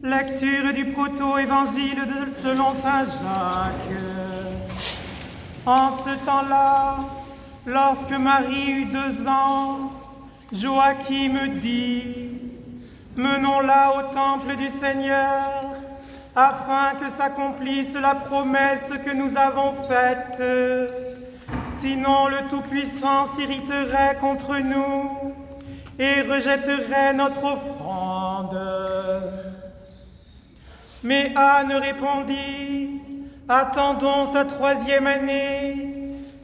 Lecture du proto-évangile selon saint Jacques. En ce temps-là, lorsque Marie eut 2 ans, Joachim dit: menons-la au temple du Seigneur, afin que s'accomplisse la promesse que nous avons faite. Sinon, le Tout-Puissant s'irriterait contre nous et rejetterait notre offrande. Mais Anne répondit: attendons sa 3e année,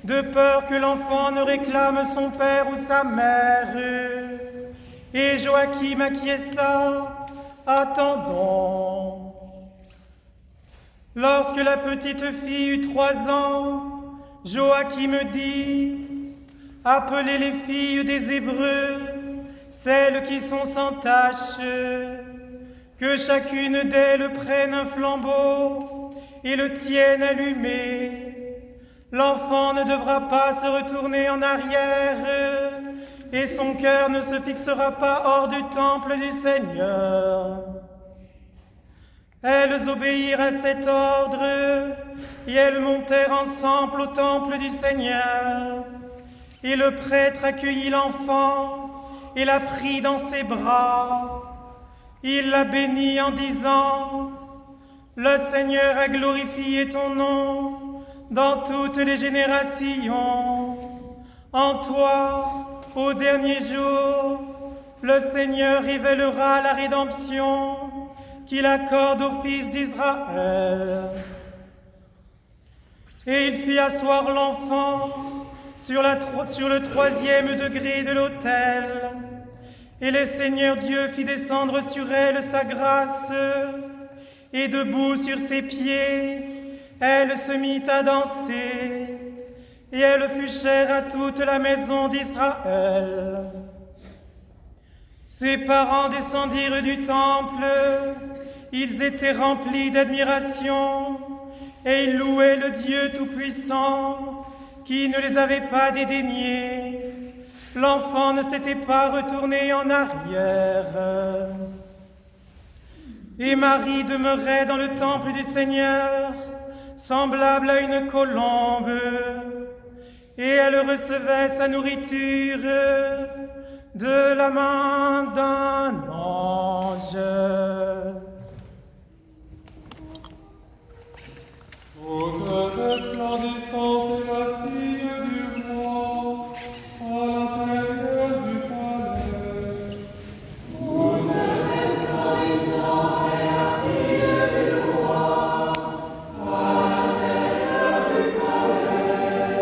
de peur que l'enfant ne réclame son père ou sa mère. Et Joachim acquiesça: attendons. Lorsque la petite fille eut 3 ans, Joachim dit: appelez les filles des Hébreux, celles qui sont sans tache, que chacune d'elles prenne un flambeau et le tienne allumé. L'enfant ne devra pas se retourner en arrière, et son cœur ne se fixera pas hors du temple du Seigneur. Elles obéirent à cet ordre, et elles montèrent ensemble au temple du Seigneur. Et le prêtre accueillit l'enfant et la prit dans ses bras. Il la bénit en disant: le Seigneur a glorifié ton nom dans toutes les générations. En toi, au dernier jour, le Seigneur révélera la rédemption qu'il accorde aux fils d'Israël. Et il fit asseoir l'enfant sur le 3e degré de l'autel. Et le Seigneur Dieu fit descendre sur elle sa grâce, et debout sur ses pieds, elle se mit à danser, et elle fut chère à toute la maison d'Israël. Ses parents descendirent du temple, ils étaient remplis d'admiration, et ils louaient le Dieu Tout-Puissant, qui ne les avait pas dédaignés. L'enfant ne s'était pas retourné en arrière. Et Marie demeurait dans le temple du Seigneur, semblable à une colombe, et elle recevait sa nourriture de la main d'un ange. Toute resplendissante est la fille du roi, à l'intérieur du palais. Toute resplendissante est la fille du roi, à l'intérieur du palais.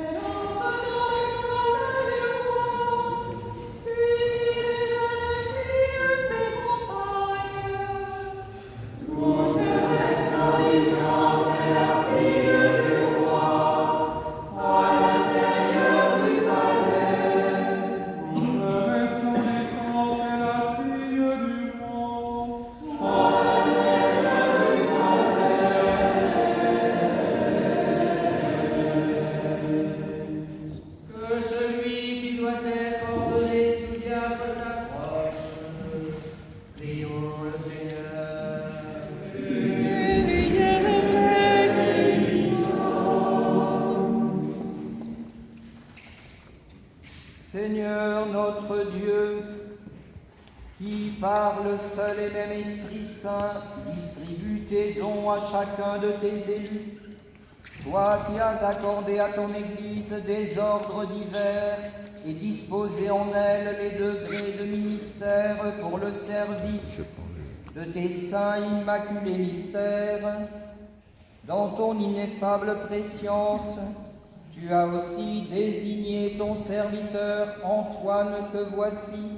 Elle entre dans le palais du roi, suivie des jeunes filles, ses compagnes. Toute resplendissante est la fille du roi. Seigneur notre Dieu, qui par le seul et même Esprit Saint distribue tes dons à chacun de tes élus, toi qui as accordé à ton Église des ordres divers et disposé en elle les degrés de ministère pour le service de tes saints immaculés mystères, dans ton ineffable préscience, tu as aussi désigné ton serviteur Antoine que voici,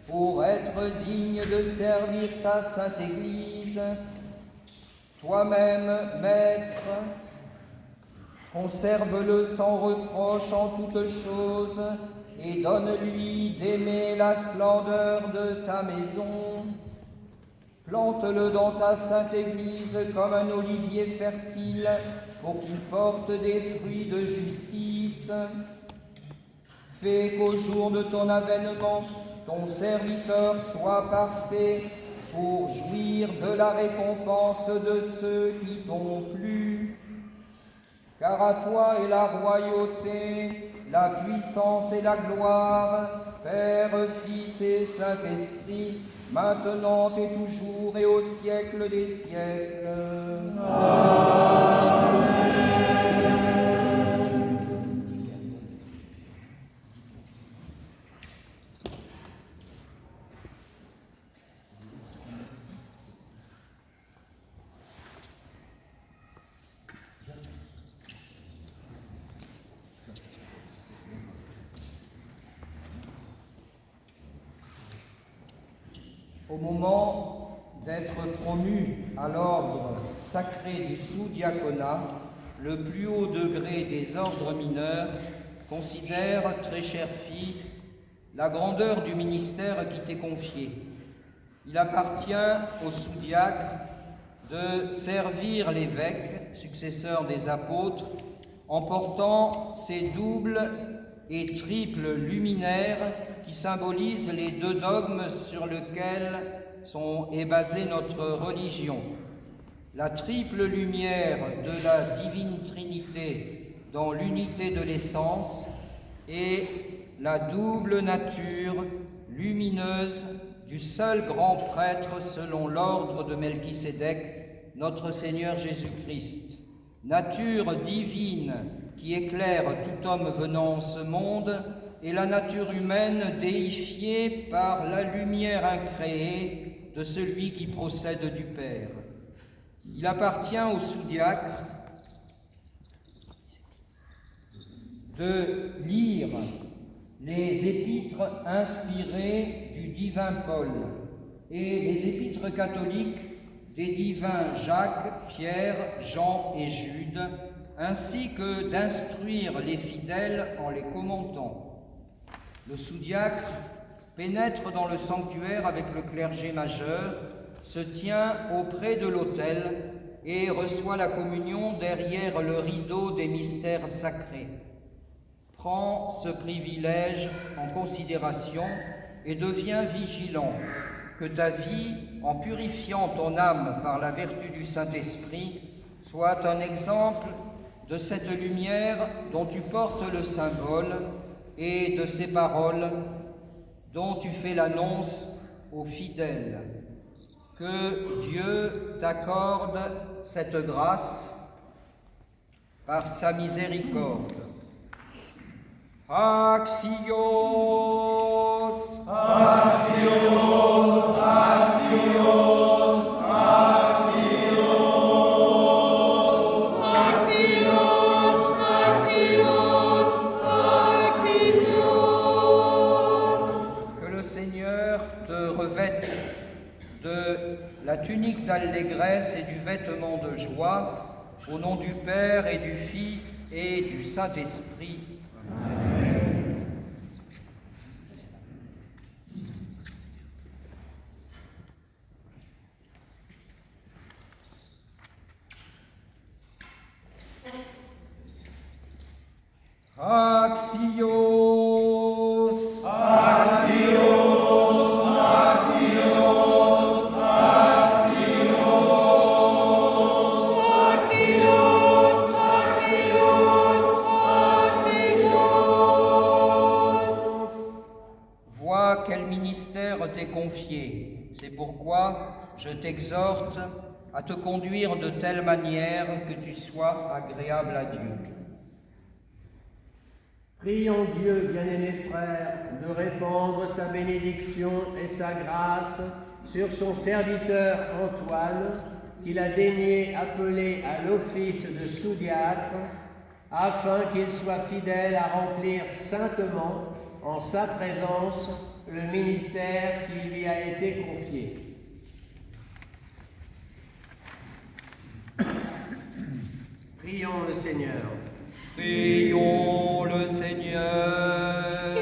pour être digne de servir ta sainte Église. Toi-même, Maître, conserve-le sans reproche en toutes choses et donne-lui d'aimer la splendeur de ta maison. Plante-le dans ta sainte Église comme un olivier fertile pour qu'il porte des fruits de justice. Fais qu'au jour de ton avènement, ton serviteur soit parfait pour jouir de la récompense de ceux qui t'ont plu. Car à toi est la royauté, la puissance et la gloire, Père, Fils et Saint-Esprit, maintenant et toujours et au siècle des siècles. Amen. Au moment d'être promu à l'ordre sacré du sous-diaconat, le plus haut degré des ordres mineurs, considère, très cher fils, la grandeur du ministère qui t'est confié. Il appartient au sous-diacre de servir l'évêque, successeur des apôtres, en portant ces doubles et triples luminaires qui symbolisent les deux dogmes sur lesquels est basée notre religion. La triple lumière de la divine Trinité dans l'unité de l'essence et la double nature lumineuse du seul grand prêtre selon l'ordre de Melchisédek, notre Seigneur Jésus-Christ. Nature divine qui éclaire tout homme venant en ce monde et la nature humaine déifiée par la lumière incréée de celui qui procède du Père. Il appartient au sous-diacre de lire les épîtres inspirées du divin Paul et les épîtres catholiques des divins Jacques, Pierre, Jean et Jude, ainsi que d'instruire les fidèles en les commentant. Le sous-diacre pénètre dans le sanctuaire avec le clergé majeur, se tient auprès de l'autel et reçoit la communion derrière le rideau des mystères sacrés. Prends ce privilège en considération et deviens vigilant, que ta vie, en purifiant ton âme par la vertu du Saint-Esprit, soit un exemple de cette lumière dont tu portes le symbole et de ces paroles dont tu fais l'annonce aux fidèles. Que Dieu t'accorde cette grâce par sa miséricorde. Axios, Axios, Axios, Axios, Axios, Axios, Axios. Que le Seigneur te revête de la tunique d'allégresse et du vêtement de joie, au nom du Père et du Fils et du Saint-Esprit. Amen. Axios, Axios, Axios, Axios, Axios, Axios, Axios. confiée. C'est pourquoi je t'exhorte à te conduire de telle manière que tu sois agréable à Dieu. Prions Dieu, bien-aimés frères, de répandre sa bénédiction et sa grâce sur son serviteur Antoine, qu'il a daigné appeler à l'office de sous-diacre, afin qu'il soit fidèle à remplir saintement, en sa présence, le ministère qui lui a été confié. Prions le Seigneur. Prions le Seigneur.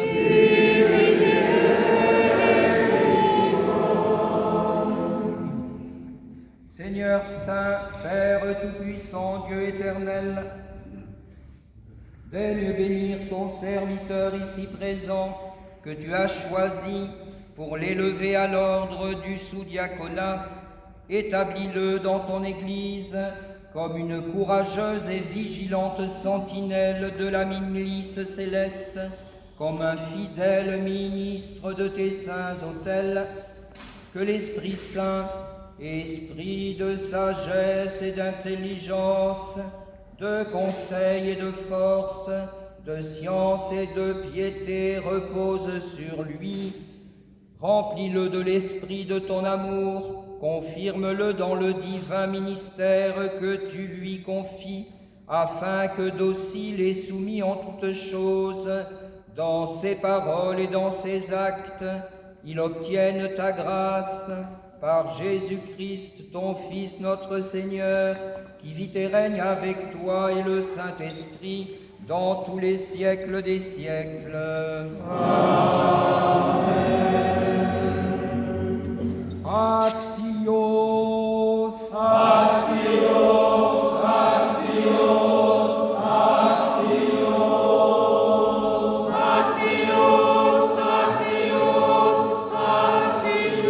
Seigneur Saint, Père Tout-Puissant, Dieu éternel, daigne bénir ton serviteur ici présent, que tu as choisi pour l'élever à l'ordre du sous-diaconat. Établis-le dans ton Église comme une courageuse et vigilante sentinelle de la milice céleste, comme un fidèle ministre de tes saints autels. Que l'Esprit Saint, esprit de sagesse et d'intelligence, de conseil et de force, de science et de piété repose sur lui. Remplis-le de l'esprit de ton amour, confirme-le dans le divin ministère que tu lui confies, afin que docile et soumis en toutes choses, dans ses paroles et dans ses actes, il obtienne ta grâce, par Jésus-Christ, ton Fils, notre Seigneur, qui vit et règne avec toi et le Saint-Esprit, dans tous les siècles des siècles. Amen. Axios, Axios, Axios, Axios, Axios, Axios.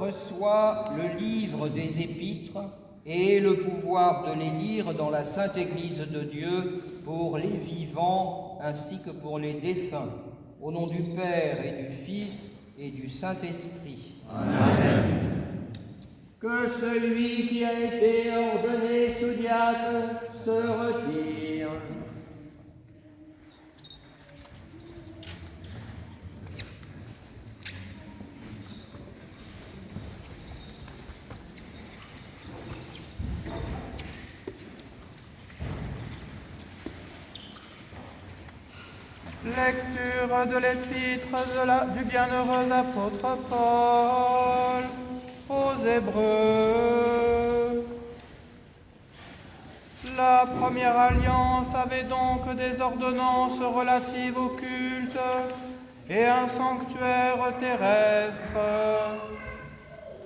Reçois le livre des Épîtres et le pouvoir de les lire dans la Sainte Église de Dieu pour les vivants ainsi que pour les défunts. Au nom du Père et du Fils et du Saint-Esprit. Amen. Que celui qui a été ordonné sous-diacre se retire. Lecture de l'épître du bienheureux apôtre Paul aux Hébreux. La première alliance avait donc des ordonnances relatives au culte et un sanctuaire terrestre.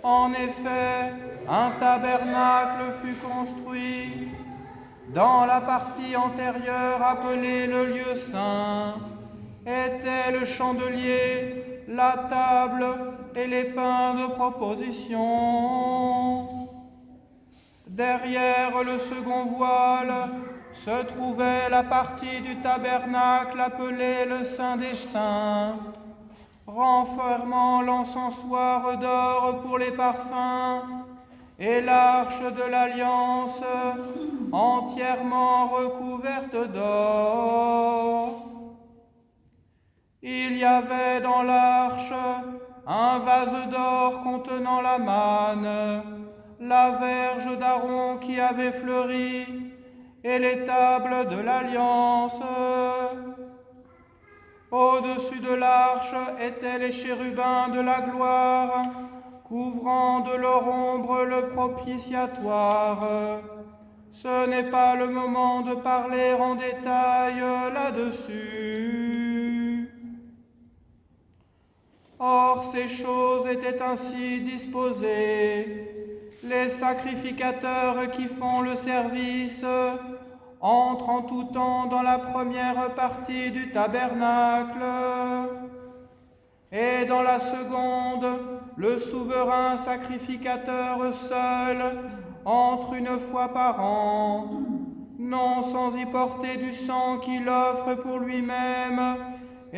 En effet, un tabernacle fut construit dans la partie antérieure appelée le lieu saint, était le chandelier, la table et les pains de proposition. Derrière le second voile se trouvait la partie du tabernacle appelée le Saint des Saints, renfermant l'encensoir d'or pour les parfums et l'arche de l'Alliance entièrement recouverte d'or. Il y avait dans l'arche un vase d'or contenant la manne, la verge d'Aaron qui avait fleuri et les tables de l'Alliance. Au-dessus de l'arche étaient les chérubins de la gloire, couvrant de leur ombre le propitiatoire. Ce n'est pas le moment de parler en détail là-dessus. Or, ces choses étaient ainsi disposées. Les sacrificateurs qui font le service entrent en tout temps dans la première partie du tabernacle. Et dans la seconde, le souverain sacrificateur seul entre une fois par an, non sans y porter du sang qu'il offre pour lui-même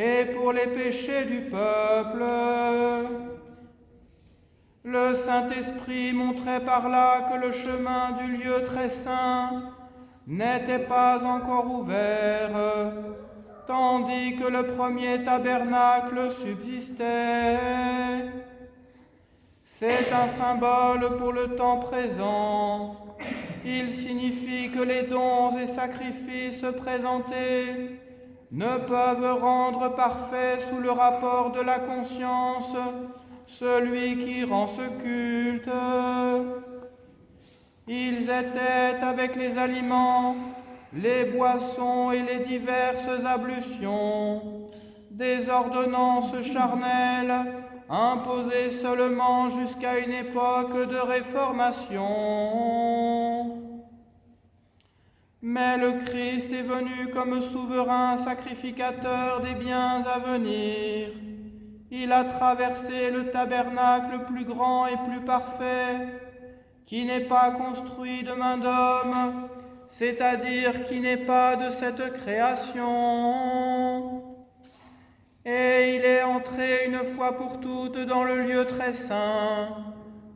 et pour les péchés du peuple. Le Saint-Esprit montrait par là que le chemin du lieu très saint n'était pas encore ouvert, tandis que le premier tabernacle subsistait. C'est un symbole pour le temps présent. Il signifie que les dons et sacrifices présentés ne peuvent rendre parfait sous le rapport de la conscience celui qui rend ce culte. Ils étaient avec les aliments, les boissons et les diverses ablutions, des ordonnances charnelles imposées seulement jusqu'à une époque de réformation. Mais le Christ est venu comme souverain sacrificateur des biens à venir. Il a traversé le tabernacle plus grand et plus parfait, qui n'est pas construit de main d'homme, c'est-à-dire qui n'est pas de cette création. Et il est entré une fois pour toutes dans le lieu très saint,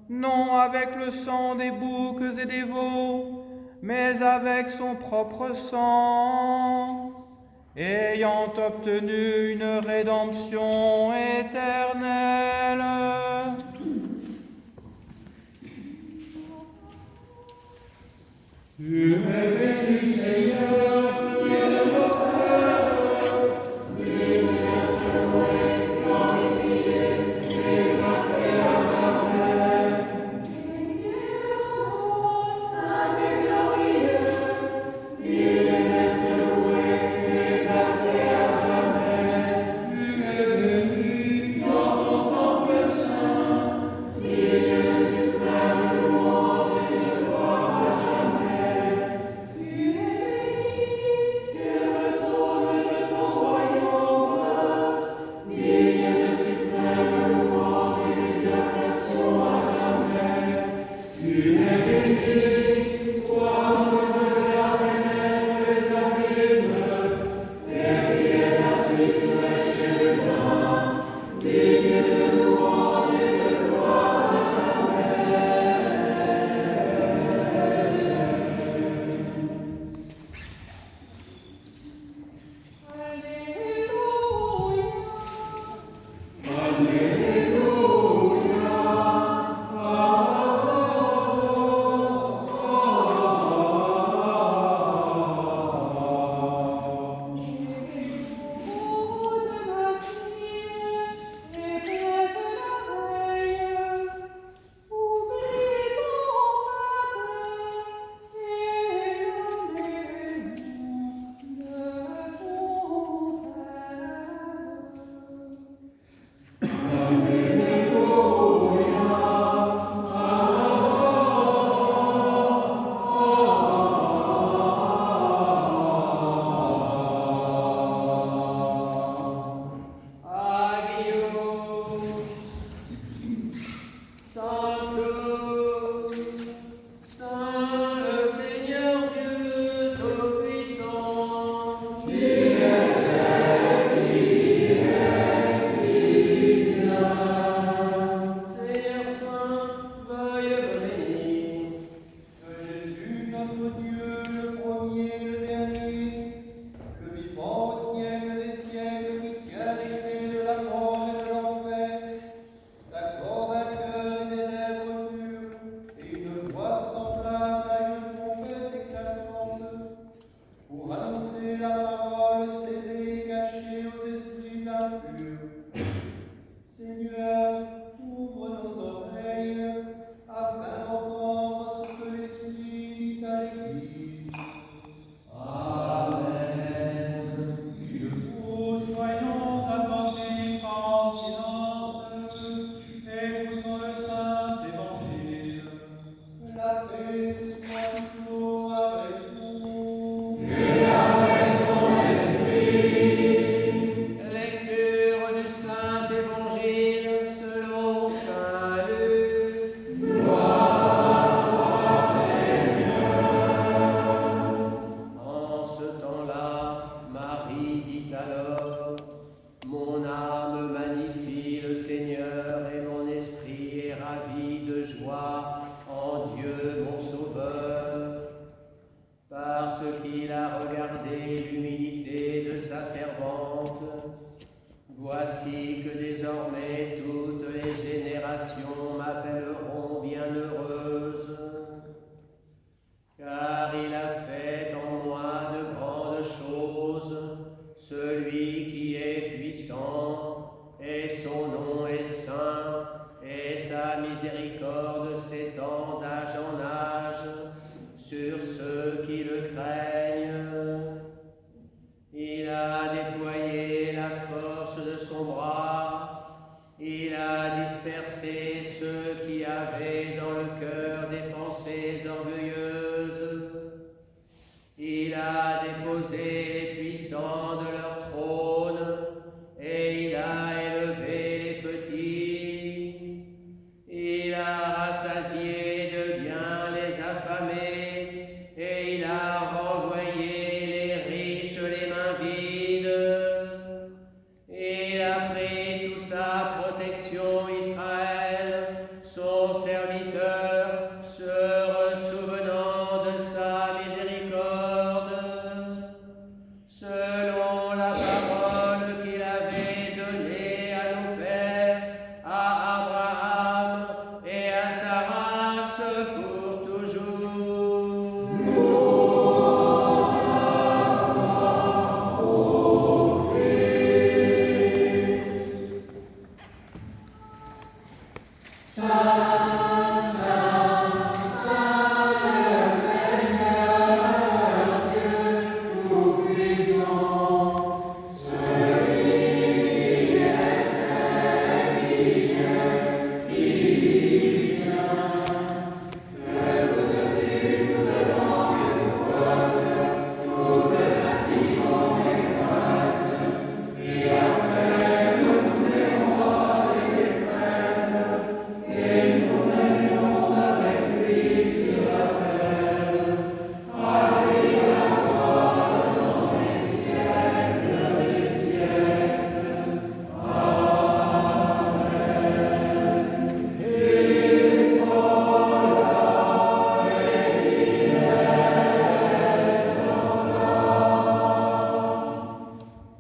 non avec le sang des boucs et des veaux, mais avec son propre sang, ayant obtenu une rédemption éternelle. Tu es béni, Seigneur, tu es le porteur, béni être loué, glorifié, exalté à jamais. Saint et glorieux, il est loué, exalté à jamais. Tu es béni dans ton temple saint, digne de suprême louange et de gloire à jamais. Tu parce qu'il a regardé l'humilité de sa servante. Voici que désormais toutes les générations m'appelleront bienheureuse, car il a fait en moi de grandes choses, celui qui est puissant, et son nom est saint, et sa miséricorde s'étend d'âge en âge sur ceux qui le craignent. Il a déployé la force de son bras, il a dispersé ceux qui avaient dans le cœur des pensées orgueilleuses. Il a déposé les puissants de leur trône, et il a élevé les petits. Il a rassasié de bien les affamés, et il a renvoyé les riches les mains vides. Il a pris sous sa protection Israël, son serviteur, se ressouvenant de sa miséricorde, selon la parole qu'il avait donnée à nos pères, à Abraham et à sa race pour toujours.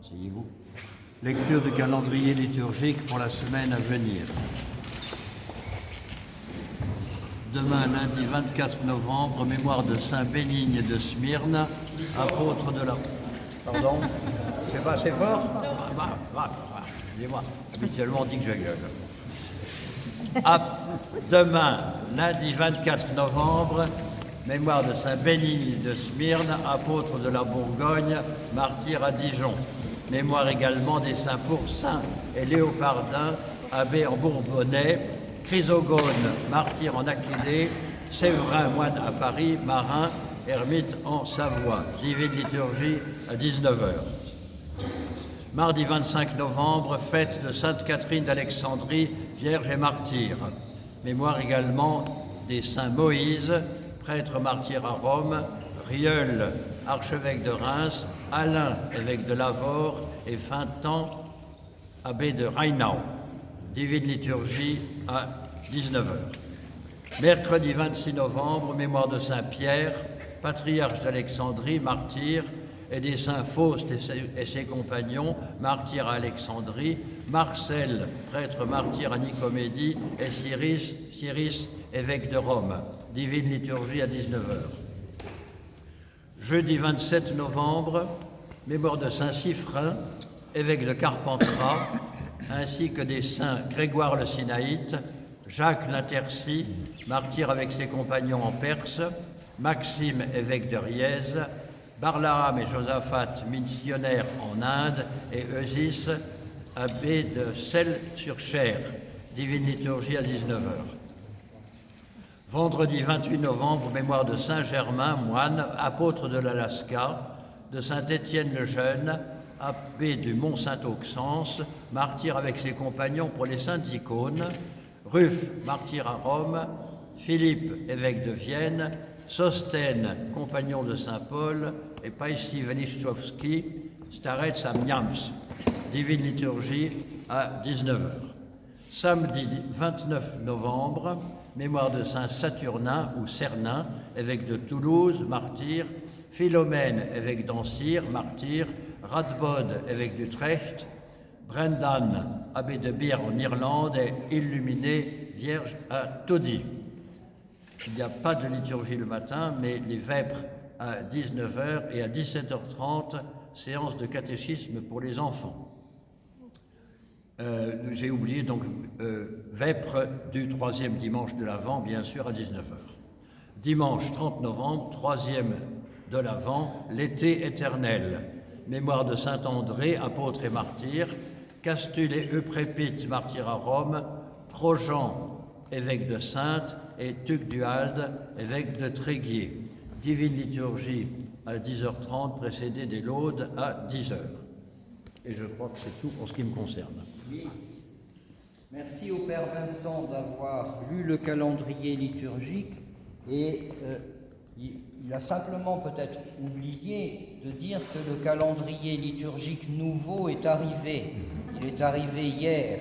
Asseyez-vous. Lecture du calendrier liturgique pour la semaine à venir. Demain, lundi 24 novembre, mémoire de Saint Bénigne de Smyrne, apôtre de la... Pardon? C'est pas assez fort? Dis-moi, habituellement on dit que je gueule. Demain, lundi 24 novembre, mémoire de Saint Bénigne de Smyrne, apôtre de la Bourgogne, martyr à Dijon. Mémoire également des saints Pourçain et Léopardin, abbé en Bourbonnais, Chrysogone, martyr en Aquilée, Séverin, moine à Paris, Marin, ermite en Savoie. Divine liturgie à 19h. Mardi 25 novembre, fête de Sainte Catherine d'Alexandrie, vierge et martyr. Mémoire également des saints Moïse, prêtre martyr à Rome, Rieul, archevêque de Reims, Alain, évêque de Lavore, et Fintan, abbé de Rheinau. Divine liturgie à 19h. Mercredi 26 novembre, mémoire de Saint Pierre, patriarche d'Alexandrie, martyr, et des saints Faust et ses compagnons, martyrs à Alexandrie, Marcel, prêtre martyr à Nicomédie, et Cyrus, évêque de Rome. Divine liturgie à 19h. Jeudi 27 novembre, mémoire de Saint Siffrin, évêque de Carpentras, ainsi que des saints Grégoire le Sinaïte, Jacques l'Interci, martyr avec ses compagnons en Perse, Maxime, évêque de Rièze, Barlaam et Josaphat, missionnaires en Inde, et Eusis, abbé de Celles-sur-Cher. Divine liturgie à 19h. Vendredi 28 novembre, mémoire de Saint Germain, moine, apôtre de l'Alaska, de Saint Étienne le Jeune, abbé du Mont Saint-Auxence, martyr avec ses compagnons pour les saintes icônes, Ruffe, martyr à Rome, Philippe, évêque de Vienne, Sostène, compagnon de Saint Paul, et Païsi Welichowski, starec à Miams. Divine liturgie à 19h. Samedi 29 novembre, mémoire de Saint Saturnin ou Cernin, évêque de Toulouse, martyr, Philomène, évêque d'Ancire, martyr, Radbod, évêque d'Utrecht, Brendan, abbé de Beer en Irlande, et illuminé vierge à Todi. Il n'y a pas de liturgie le matin, mais les vêpres à 19h et à 17h30, séance de catéchisme pour les enfants. J'ai oublié donc vêpres du 3e dimanche de l'Avent, bien sûr, à 19h. Dimanche 30 novembre, 3e de l'Avent, l'été éternel. Mémoire de saint André, apôtre et martyr, Castule et Euprépite, martyr à Rome, Trojan, évêque de Saintes, et Tugduald, évêque de Tréguier. Divine liturgie à 10h30, précédée des laudes à 10h. Et je crois que c'est tout pour ce qui me concerne. Oui. Merci au Père Vincent d'avoir lu le calendrier liturgique et il a simplement peut-être oublié de dire que le calendrier liturgique nouveau est arrivé. Il est arrivé hier.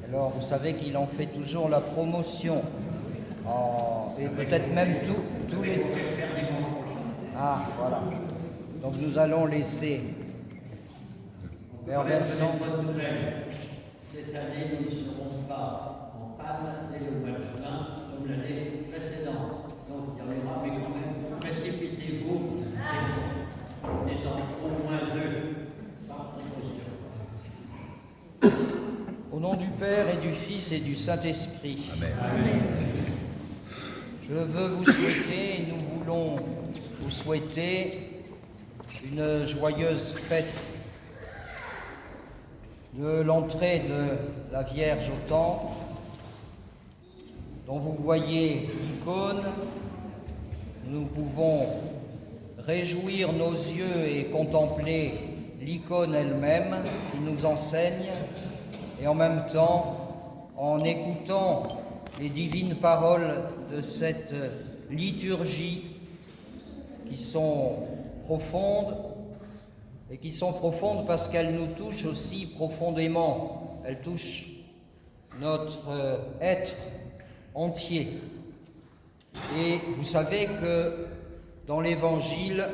Alors vous savez qu'il en fait toujours la promotion. Et peut-être même tous les... Ah, voilà. Donc nous allons laisser Père Vincent. Cette année, nous ne serons pas en panne dès le mois de juin comme l'année précédente. Donc il y en aura, mais quand même, précipitez-vous. Des enfants, au moins 2, par précaution. Au nom du Père et du Fils et du Saint-Esprit. Amen. Amen. Je veux vous souhaiter, et nous voulons vous souhaiter une joyeuse fête de l'entrée de la Vierge au Temple, dont vous voyez l'icône. Nous pouvons réjouir nos yeux et contempler l'icône elle-même qui nous enseigne, et en même temps, en écoutant les divines paroles de cette liturgie qui sont profondes, et qui sont profondes parce qu'elles nous touchent aussi profondément. Elles touchent notre être entier. Et vous savez que dans l'Évangile,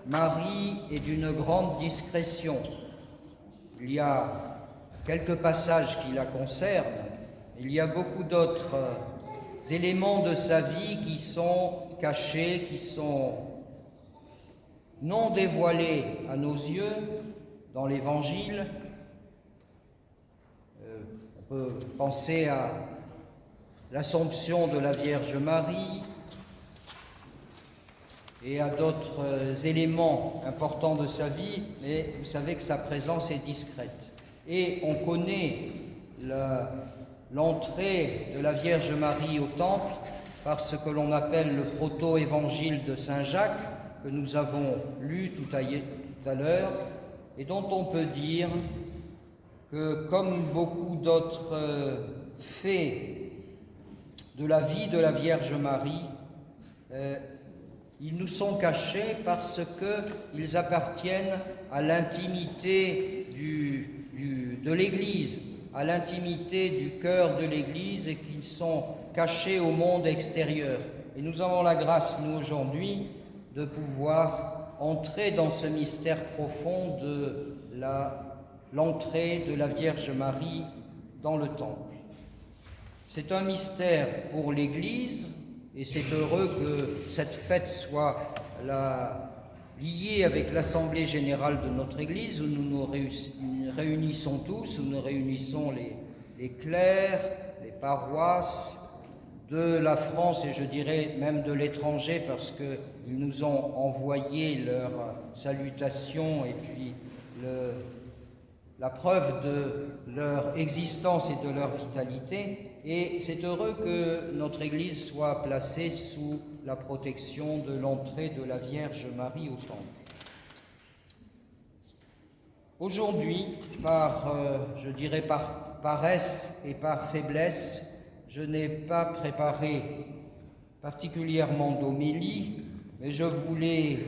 Marie est d'une grande discrétion. Il y a quelques passages qui la concernent. Il y a beaucoup d'autres éléments de sa vie qui sont cachés, qui sont non dévoilés à nos yeux dans l'Évangile. On peut penser à l'Assomption de la Vierge Marie et à d'autres éléments importants de sa vie, mais vous savez que sa présence est discrète. Et on connaît l'entrée de la Vierge Marie au Temple par ce que l'on appelle le proto-évangile de Saint Jacques, que nous avons lu tout à l'heure, et dont on peut dire que, comme beaucoup d'autres faits de la vie de la Vierge Marie, ils nous sont cachés parce qu'ils appartiennent à l'intimité de l'Église, à l'intimité du cœur de l'Église, et qu'ils sont cachés au monde extérieur. Et nous avons la grâce, nous, aujourd'hui, de pouvoir entrer dans ce mystère profond de l'entrée de la Vierge Marie dans le Temple. C'est un mystère pour l'Église, et c'est heureux que cette fête soit liée avec l'Assemblée générale de notre Église, où nous nous réunissons tous, où nous réunissons les clercs, les paroisses de la France, et je dirais même de l'étranger, parce qu'ils nous ont envoyé leurs salutations et puis la preuve de leur existence et de leur vitalité. Et c'est heureux que notre Église soit placée sous la protection de l'entrée de la Vierge Marie au Temple. Aujourd'hui, je dirais par paresse et par faiblesse, je n'ai pas préparé particulièrement d'homélie, mais je voulais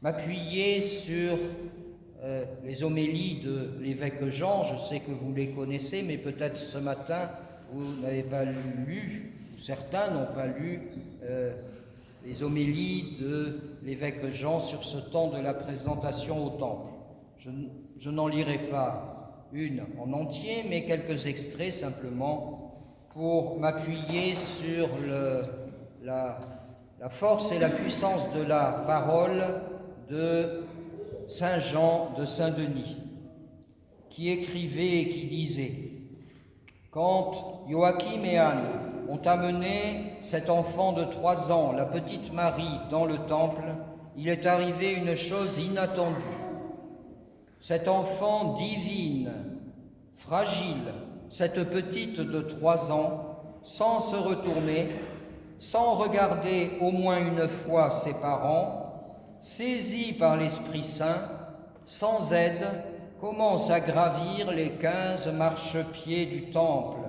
m'appuyer sur les homélies de l'évêque Jean. Je sais que vous les connaissez, mais peut-être ce matin, vous n'avez pas lu, ou certains n'ont pas lu les homélies de l'évêque Jean sur ce temps de la présentation au temple. Je n'en lirai pas une en entier, mais quelques extraits simplement pour m'appuyer sur la force et la puissance de la parole de Saint Jean de Saint-Denis, qui écrivait et qui disait « Quand Joachim et Anne ont amené cet enfant de 3 ans, la petite Marie, dans le temple, il est arrivé une chose inattendue. Cet enfant divine, fragile, cette petite de 3 ans, sans se retourner, sans regarder au moins une fois ses parents, saisi par l'Esprit Saint, sans aide, commence à gravir les 15 marchepieds du temple.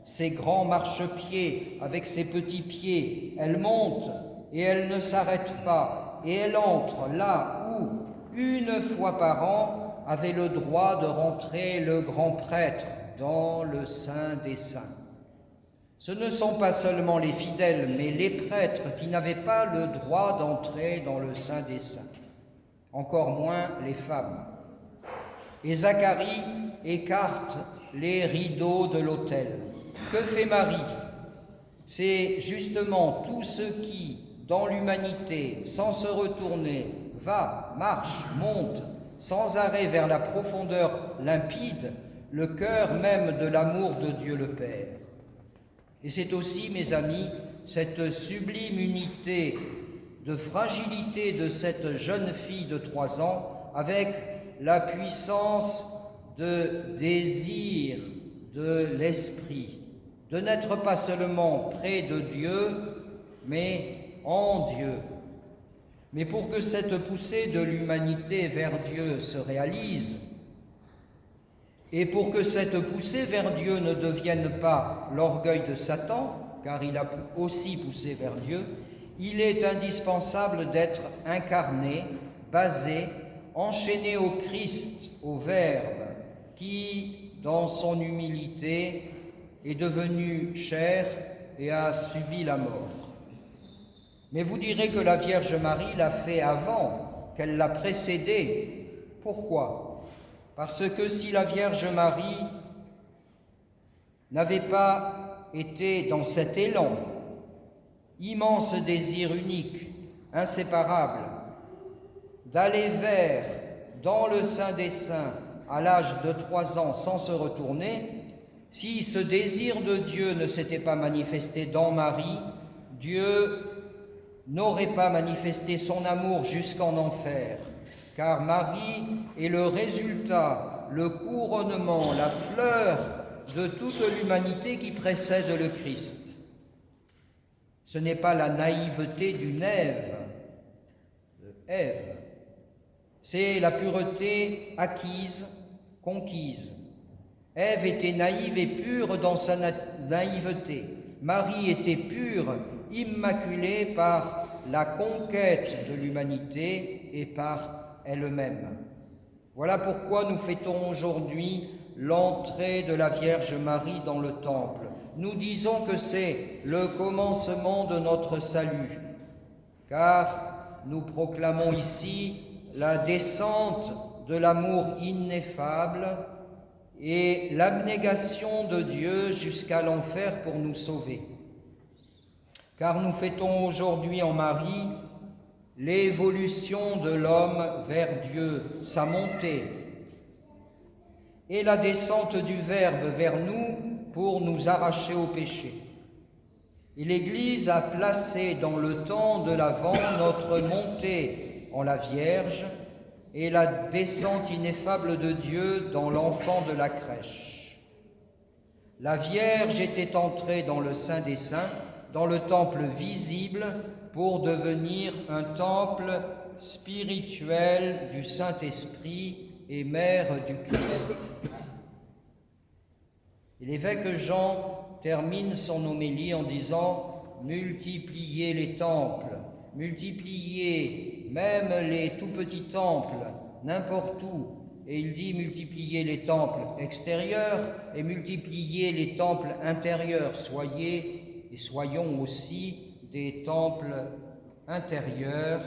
Ces grands marchepieds avec ses petits pieds, elle monte et elle ne s'arrête pas, et elle entre là où, une fois par an, avait le droit de rentrer le grand prêtre dans le Saint des Saints. Ce ne sont pas seulement les fidèles, mais les prêtres qui n'avaient pas le droit d'entrer dans le Saint des Saints, encore moins les femmes. Et Zacharie écarte les rideaux de l'autel. Que fait Marie? C'est justement tous ceux qui, dans l'humanité, sans se retourner, va, marche, monte, sans arrêt vers la profondeur limpide, le cœur même de l'amour de Dieu le Père. Et c'est aussi, mes amis, cette sublime unité de fragilité de cette jeune fille de 3 ans avec la puissance de désir de l'Esprit, de n'être pas seulement près de Dieu, mais en Dieu. Mais pour que cette poussée de l'humanité vers Dieu se réalise, et pour que cette poussée vers Dieu ne devienne pas l'orgueil de Satan, car il a aussi poussé vers Dieu, il est indispensable d'être incarné, basé, enchaîné au Christ, au Verbe, qui, dans son humilité, est devenu chair et a subi la mort. Mais vous direz que la Vierge Marie l'a fait avant, qu'elle l'a précédé. Pourquoi? Parce que si la Vierge Marie n'avait pas été dans cet élan, immense désir unique, inséparable, d'aller vers, dans le Saint des Saints, à l'âge de 3 ans, sans se retourner, si ce désir de Dieu ne s'était pas manifesté dans Marie, Dieu n'aurait pas manifesté son amour jusqu'en enfer, car Marie est le résultat, le couronnement, la fleur de toute l'humanité qui précède le Christ. Ce n'est pas la naïveté d'une Ève, c'est la pureté acquise, conquise. Ève était naïve et pure dans sa naïveté. Marie était pure, immaculée par la conquête de l'humanité et par elle-même. Voilà pourquoi nous fêtons aujourd'hui l'entrée de la Vierge Marie dans le temple. Nous disons que c'est le commencement de notre salut, car nous proclamons ici la descente de l'amour ineffable et l'abnégation de Dieu jusqu'à l'enfer pour nous sauver. Car nous fêtons aujourd'hui en Marie l'évolution de l'homme vers Dieu, sa montée, et la descente du Verbe vers nous pour nous arracher au péché. Et l'Église a placé dans le temps de l'Avent notre montée en la Vierge et la descente ineffable de Dieu dans l'enfant de la crèche. La Vierge était entrée dans le Saint des Saints, dans le temple visible, pour devenir un temple spirituel du Saint-Esprit et mère du Christ. Et l'évêque Jean termine son homélie en disant « Multipliez les temples, multipliez même les tout petits temples, n'importe où. » Et il dit « Multipliez les temples extérieurs et multipliez les temples intérieurs. Soyons aussi des temples intérieur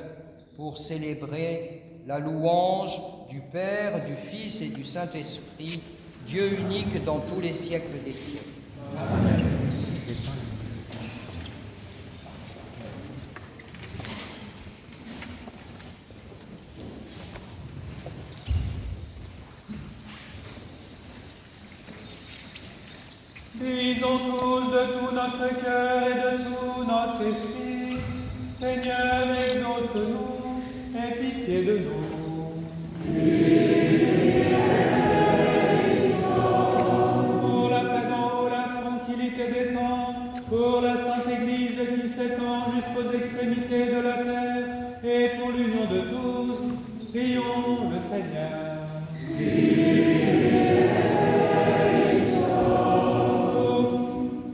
pour célébrer la louange du Père, du Fils et du Saint-Esprit, Dieu unique dans tous les siècles des siècles. Amen. Disons tous de tout notre cœur et de tout notre esprit, Seigneur, exauce-nous, aie pitié de nous. Pour la paix d'en haut, la tranquillité des temps, pour la Sainte Église qui s'étend jusqu'aux extrémités de la terre, et pour l'union de tous, prions le Seigneur.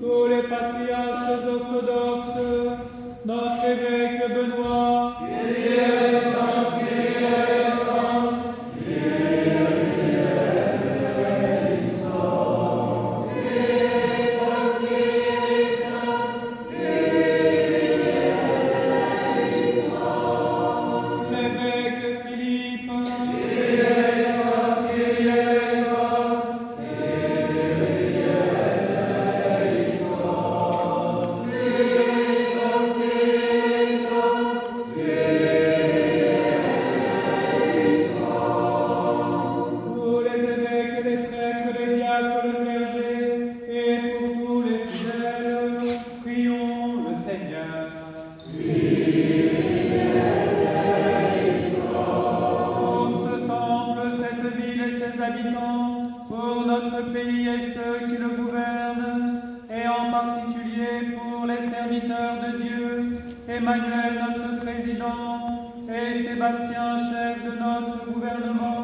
Tous les patriarches orthodoxes, notre évêque Benoît, l'évêque Philippe, tous les évêques, les prêtres, les diacres, le clergé, et pour tous les fidèles, prions le Seigneur. Pour ce temple, cette ville et ses habitants, pour notre pays et ceux qui le gouvernent, et en particulier pour les serviteurs de Dieu, Emmanuel notre président, et Sébastien chef de notre gouvernement,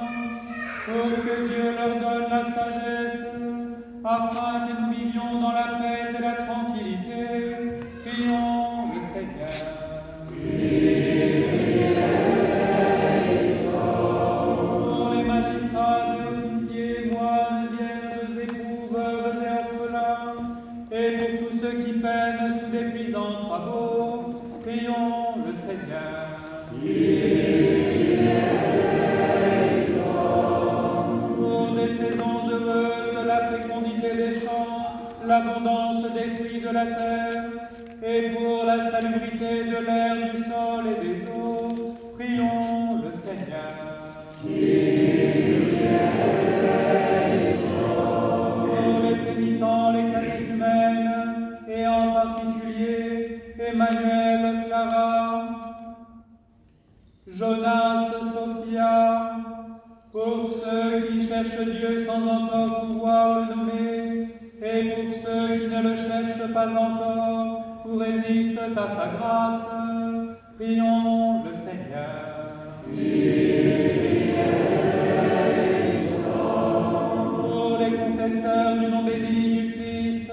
pour que Dieu leur donne la sagesse, afin que nous vivions dans la paix et la tranquillité, prions le Seigneur. Pour les magistrats et officiers, moines, vierges, époux, veuves et orphelins, et pour tous ceux qui peinent sous d'épuisants travaux, prions le Seigneur. Pour des saisons heureuses, la fécondité des champs, l'abondance des fruits de la terre, et pour la salubrité de l'air, du sol et des eaux, prions le Seigneur. Pour les pénitents, les catéchumènes, et en particulier Emmanuel, Clara, Jonas, Sophia, pour ceux qui cherchent Dieu sans encore pouvoir le nommer, et pour ceux qui ne le cherchent pas encore, ou résistent à sa grâce, prions le Seigneur. Pour les confesseurs du nom béni du Christ,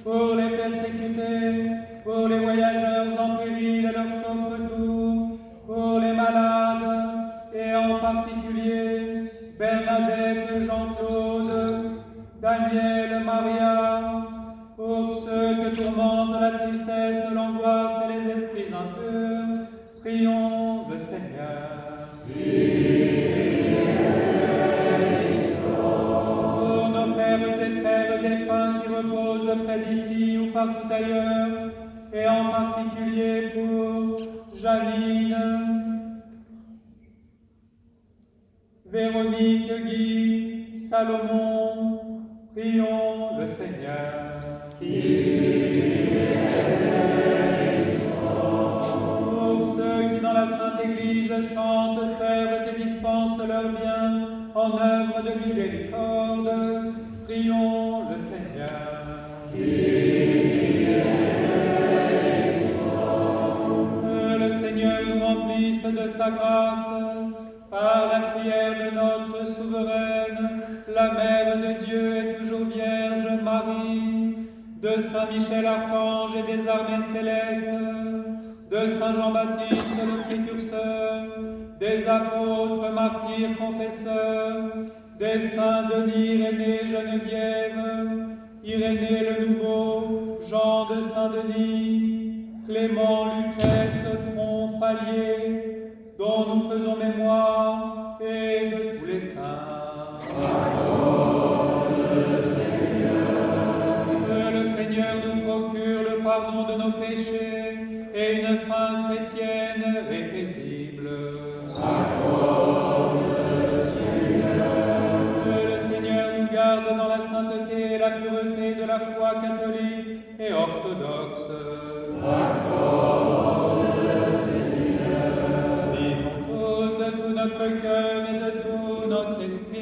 pour les persécutés, pour les voyageurs en péril et leurs sauf-retour, pour les malades, et en particulier Bernadette, Jean-Claude, Daniel, Maria, pour ceux que tourmentent la tristesse, l'angoisse et les esprits impurs, prions le Seigneur. Pour nos pères et frères défunts qui reposent près d'ici ou partout ailleurs, et en particulier pour Janine, Véronique, Guy, Salomon, prions le Seigneur. Pour ceux qui dans la Sainte Église chantent, servent et dispensent leurs biens en œuvre de miséricorde, prions le Seigneur. Que le Seigneur nous remplisse de sa grâce, par la prière de notre souveraine, la Mère de Dieu et toujours Vierge Marie, de Saint Michel Archange et des armées célestes, de Saint Jean-Baptiste le précurseur, des apôtres, martyrs, confesseurs, des saints Denis, Irénée, Geneviève, Irénée le Nouveau, Jean de Saint-Denis, Clément, Lucrèce, Tronc, journalier, dont nous faisons mémoire, et de tous les saints. Que le Seigneur nous procure le pardon de nos péchés et une fin chrétienne et paisible. Que le Seigneur nous garde dans la sainteté et la pureté de la foi catholique et orthodoxe. Disons tous de tout notre cœur et de tout notre esprit.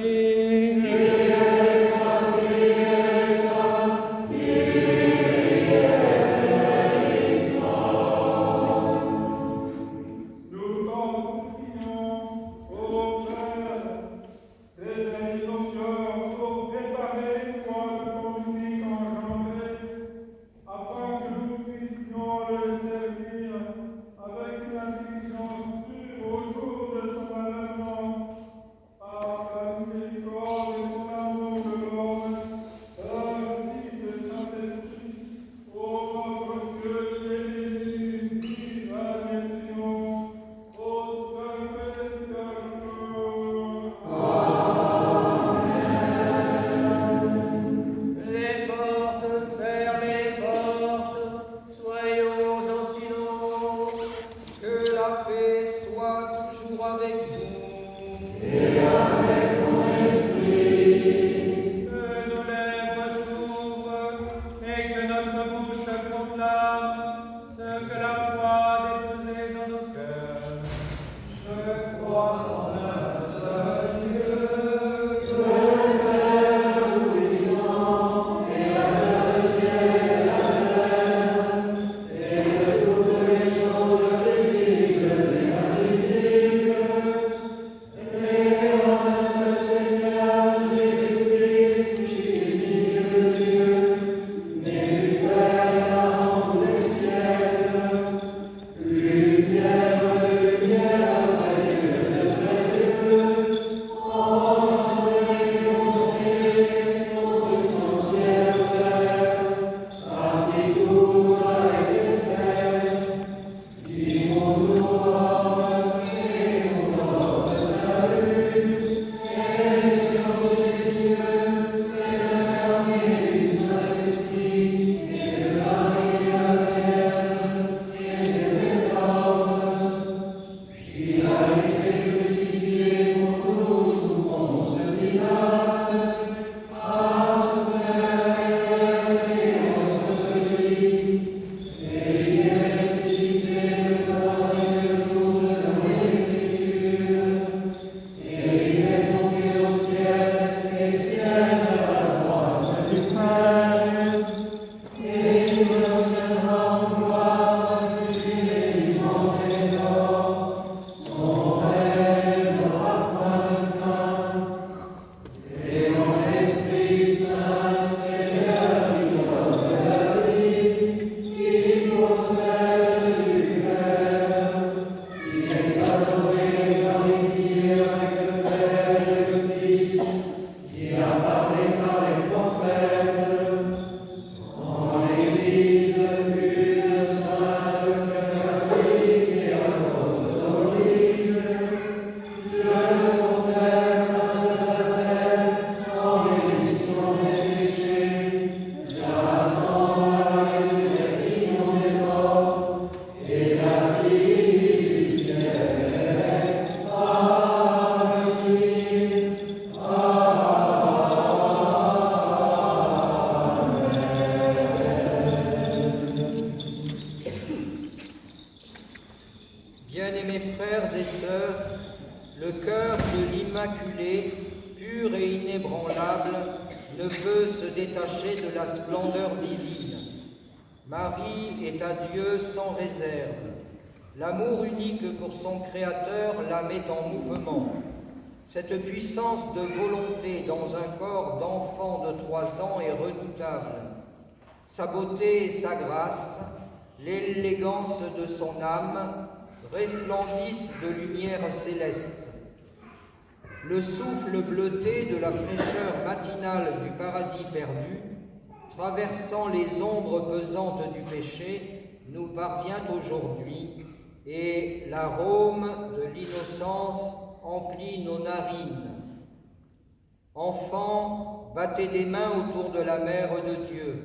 Marie est à Dieu sans réserve. L'amour unique pour son Créateur la met en mouvement. Cette puissance de volonté dans un corps d'enfant de 3 ans est redoutable. Sa beauté et sa grâce, l'élégance de son âme, resplendissent de lumière céleste. Le souffle bleuté de la fraîcheur matinale du paradis perdu, traversant les ombres pesantes du péché, nous parvient aujourd'hui et l'arôme de l'innocence emplit nos narines. Enfants, battez des mains autour de la Mère de Dieu.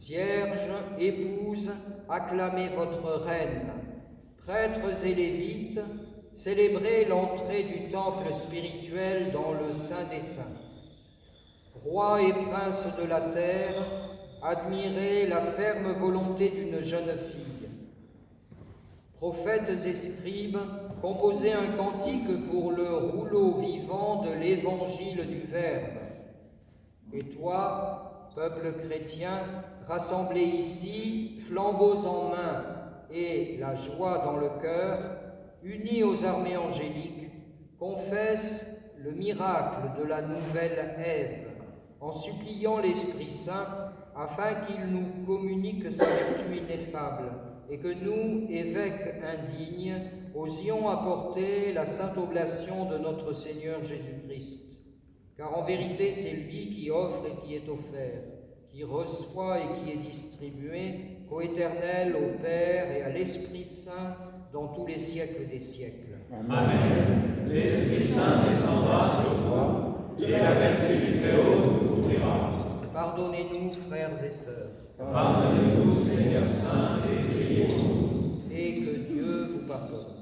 Vierge, épouse, acclamez votre reine. Prêtres et lévites, célébrez l'entrée du temple spirituel dans le Saint des Saints. Rois et princes de la terre, admirez la ferme volonté d'une jeune fille. Prophètes et scribes, composez un cantique pour le rouleau vivant de l'évangile du Verbe. Et toi, peuple chrétien, rassemblé ici, flambeaux en main et la joie dans le cœur, unis aux armées angéliques, confesse le miracle de la nouvelle Ève, en suppliant l'Esprit Saint afin qu'il nous communique sa vertu ineffable et que nous, évêques indignes, osions apporter la sainte oblation de notre Seigneur Jésus-Christ. Car en vérité, c'est lui qui offre et qui est offert, qui reçoit et qui est distribué, coéternel au Père et à l'Esprit Saint dans tous les siècles des siècles. Amen. L'Esprit Saint descendra sur toi, et la vertu du Très-Haut nous couvrira. Pardonnez-nous, frères et sœurs. Pardonnez-nous, Seigneur Saint, et priez pour nous. Et que Dieu vous pardonne.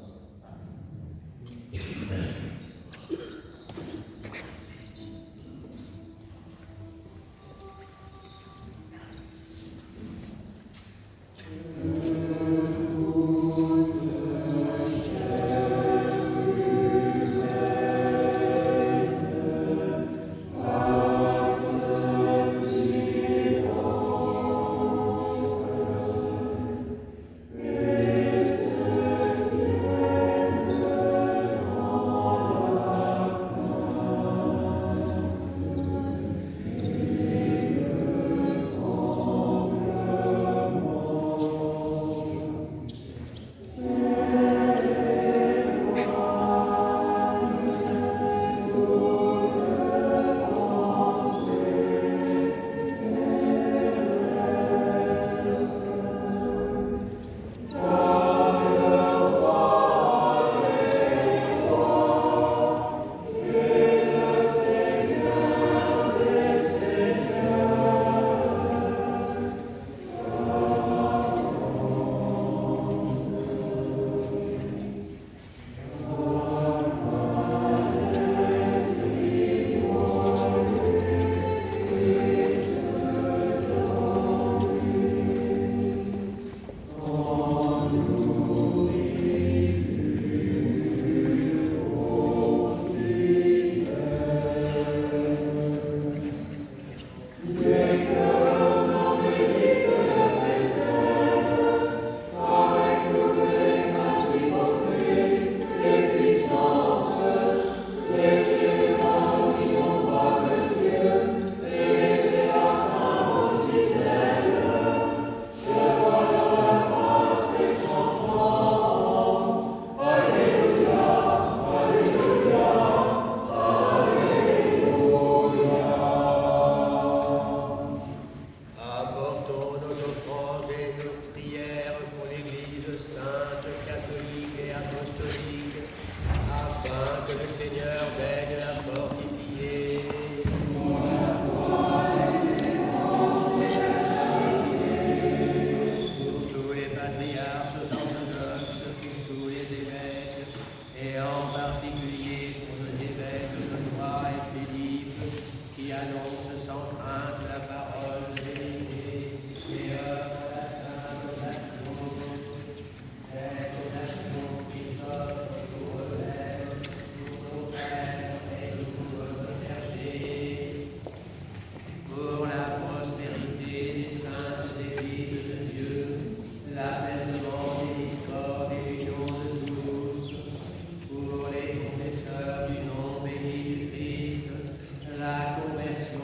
La conversion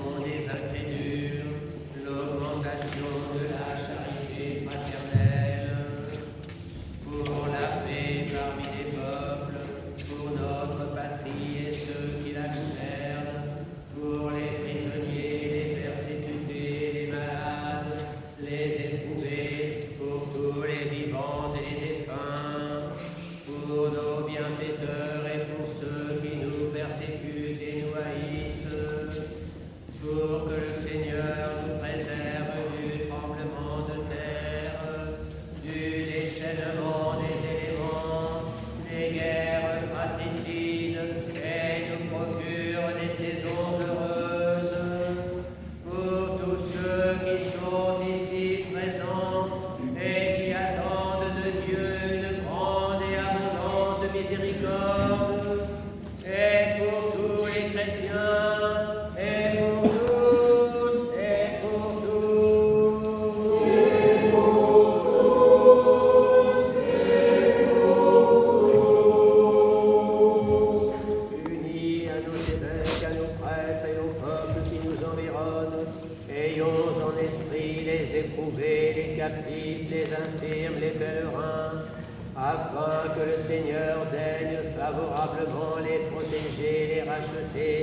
les protéger, les racheter,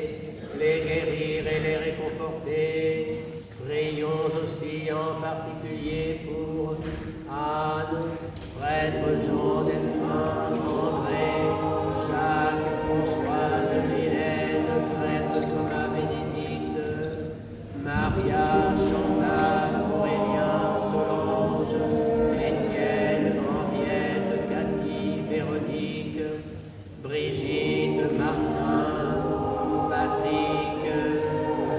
les guérir et les réconforter. Prions aussi en particulier pour Anne, prêtre Jean Delphin, André, Jacques, Françoise, Mylène, prêtre Thomas Bénédicte, Maria, Chantal, Aurélien, Solange, Étienne, Henriette, Cathy, Véronique, Brigitte, Martin, Patrick,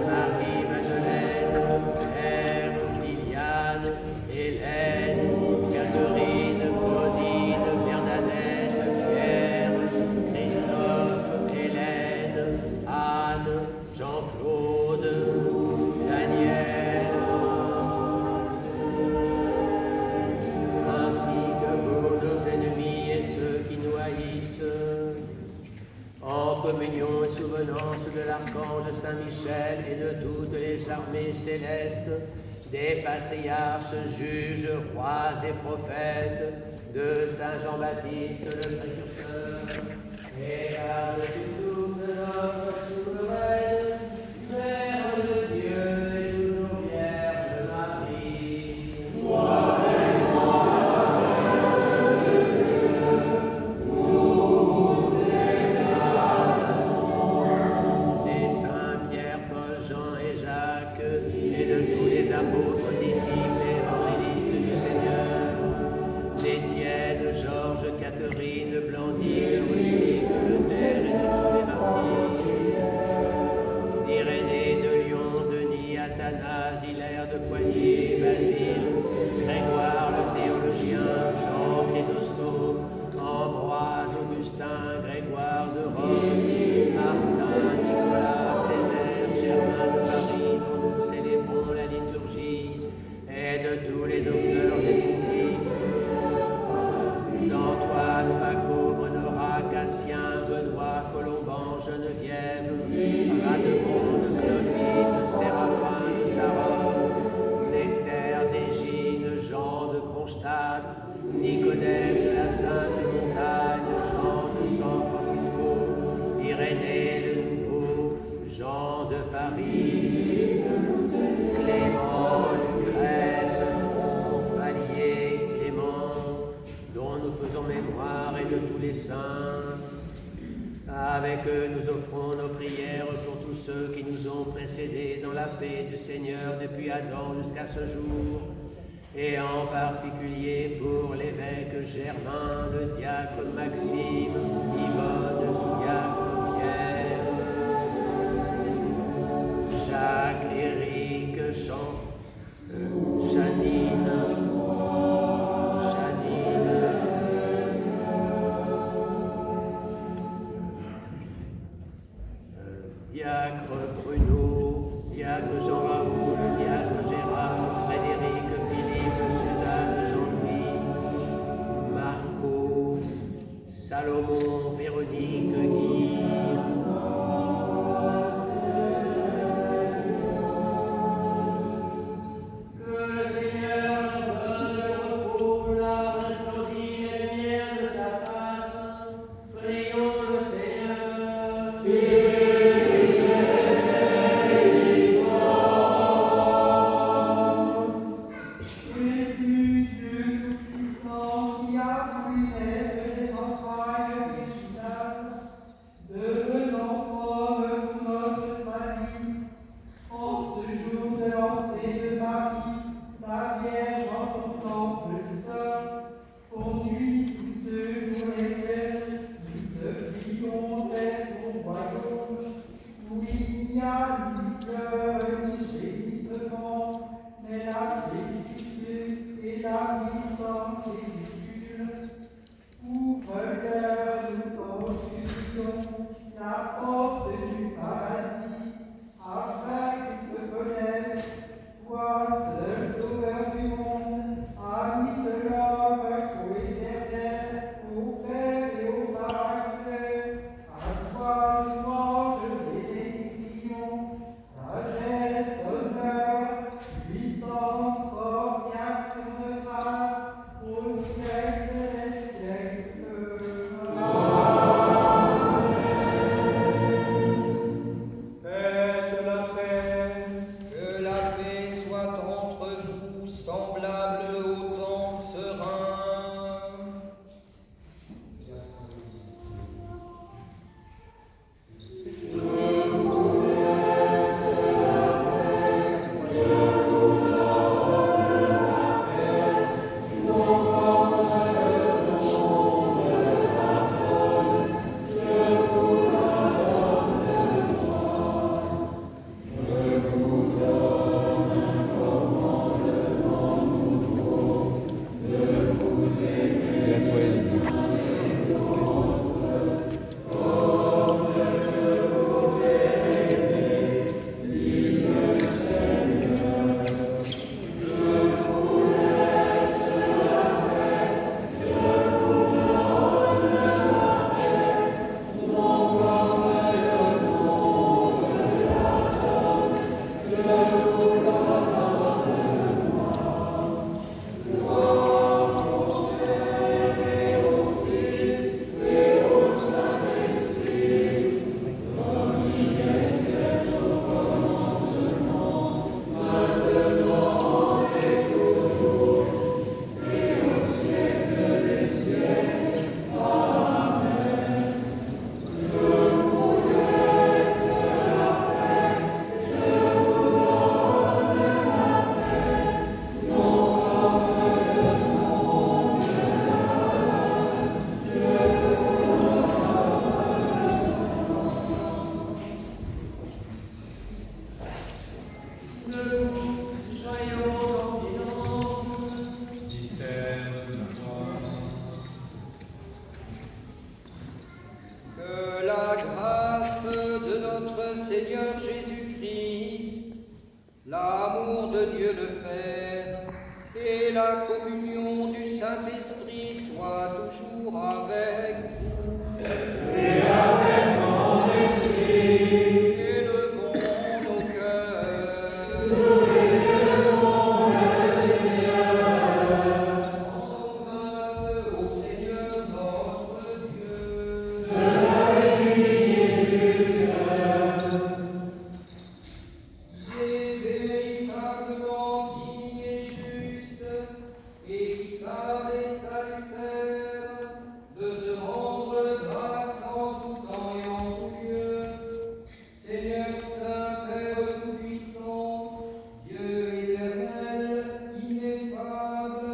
Marie-Madeleine, Claire, Liliane, Hélène, Catherine, Claudine, Bernadette, Pierre, Christophe, Hélène, Anne, Jean-Claude, Daniel, ainsi que pour nos ennemis et ceux qui nous haïssent. En communion et souvenance de l'archange Saint-Michel et de toutes les armées célestes, des patriarches, juges, rois et prophètes, de Saint Jean-Baptiste le précurseur, et par-dessus tout de notre souveraine, Mère de Dieu et toujours Vierge Marie. Des saints Pierre, Paul, Jean et Jacques, et de tous les apôtres, disciples et évangélistes du Seigneur, d'Étienne, Georges, Catherine, Blandine, Rustique, Luther et de tous les martyrs, d'Irénée, de Lyon, Denis, Athanase, Hilaire de Poitiers, Basile, Grégoire le théologien, Jean Chrysostome, Ambroise, Augustin, Grégoire de Rome, Martin, Nicolas, Césaire, Germain de Paris, dont nous célébrons la liturgie, et de tous les docteurs et pontifes, d'Antoine, Paco, Honorat, Cassien, Benoît, Colomban, Geneviève, Radegonde, Clotilde, Séraphin de Sarov, Nectaire d'Égine, Jean de Kronstadt, Nicodème de la Sainte Montagne, Jean de San Francisco, Irénée le Nouveau, Jean de Paris, Clément, Lucrèce, Tron, Fallier, Clément, dont nous faisons mémoire, et de tous les saints. Avec eux, nous offrons nos prières pour tous ceux qui nous ont précédés dans la paix du Seigneur depuis Adam jusqu'à ce jour, et en particulier pour l'évêque Germain, le diacre Maxime, Yvonne, sous-diacre Pierre, Jacques, Éric, Janine, diacre Bruno, diacre Jean-Raoul, diacre Gérard, Frédéric, Philippe, Suzanne, Jean-Louis, Marco, Salomon, Véronique, Guy, que le Seigneur donne le repos, la resplendie et la lumière de sa face. Prions le Seigneur. Seigneur Jésus-Christ, l'amour de Dieu le Père et la communion du Saint-Esprit soient toujours avec vous. Et avec ton esprit. Élevons nos cœurs. Nous les élevons vers le Seigneur. Rendons grâce au Seigneur notre Dieu. Cela est digne et juste. Il est véritablement digne et juste, équitable et salutaire, de te rendre grâce en tout temps et en tout lieu. Seigneur Saint, Père Tout-Puissant, Dieu éternel, ineffable,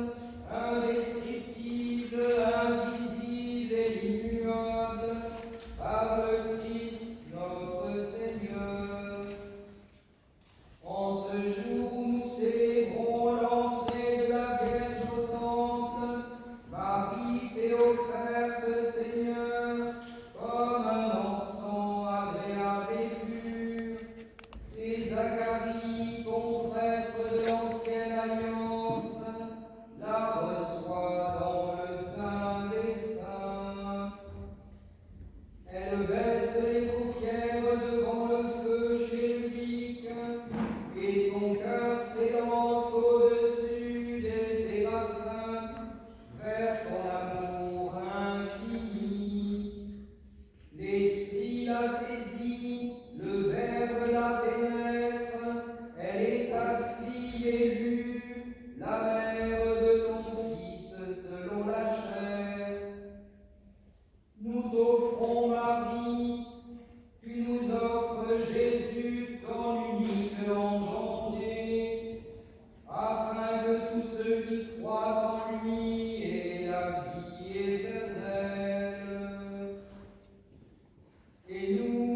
indescriptible, invisible et immuable, par le Christ notre Seigneur. En ce jour où nous célébrons l'entrée de la Vierge au temple, Marie t'est offerte, Seigneur, comme un encens agréable et pur. Et Zacharie, ton prêtre de l'ancienne alliance, la reçoit dans le Saint des Saints. Elle baisse les paupières devant le feu chérubinque, et son cœur s'élance au-dessus des séraphins vers ton amour infini. L'Esprit la saisit, le Verbe la pénètre, elle est ta fille élue, la mère de ton Fils selon la chair. Nous t'offrons Marie, tu nous offres Jésus, ton unique engendré, afin que tous ceux qui croient en lui aient la vie éternelle. Et nous,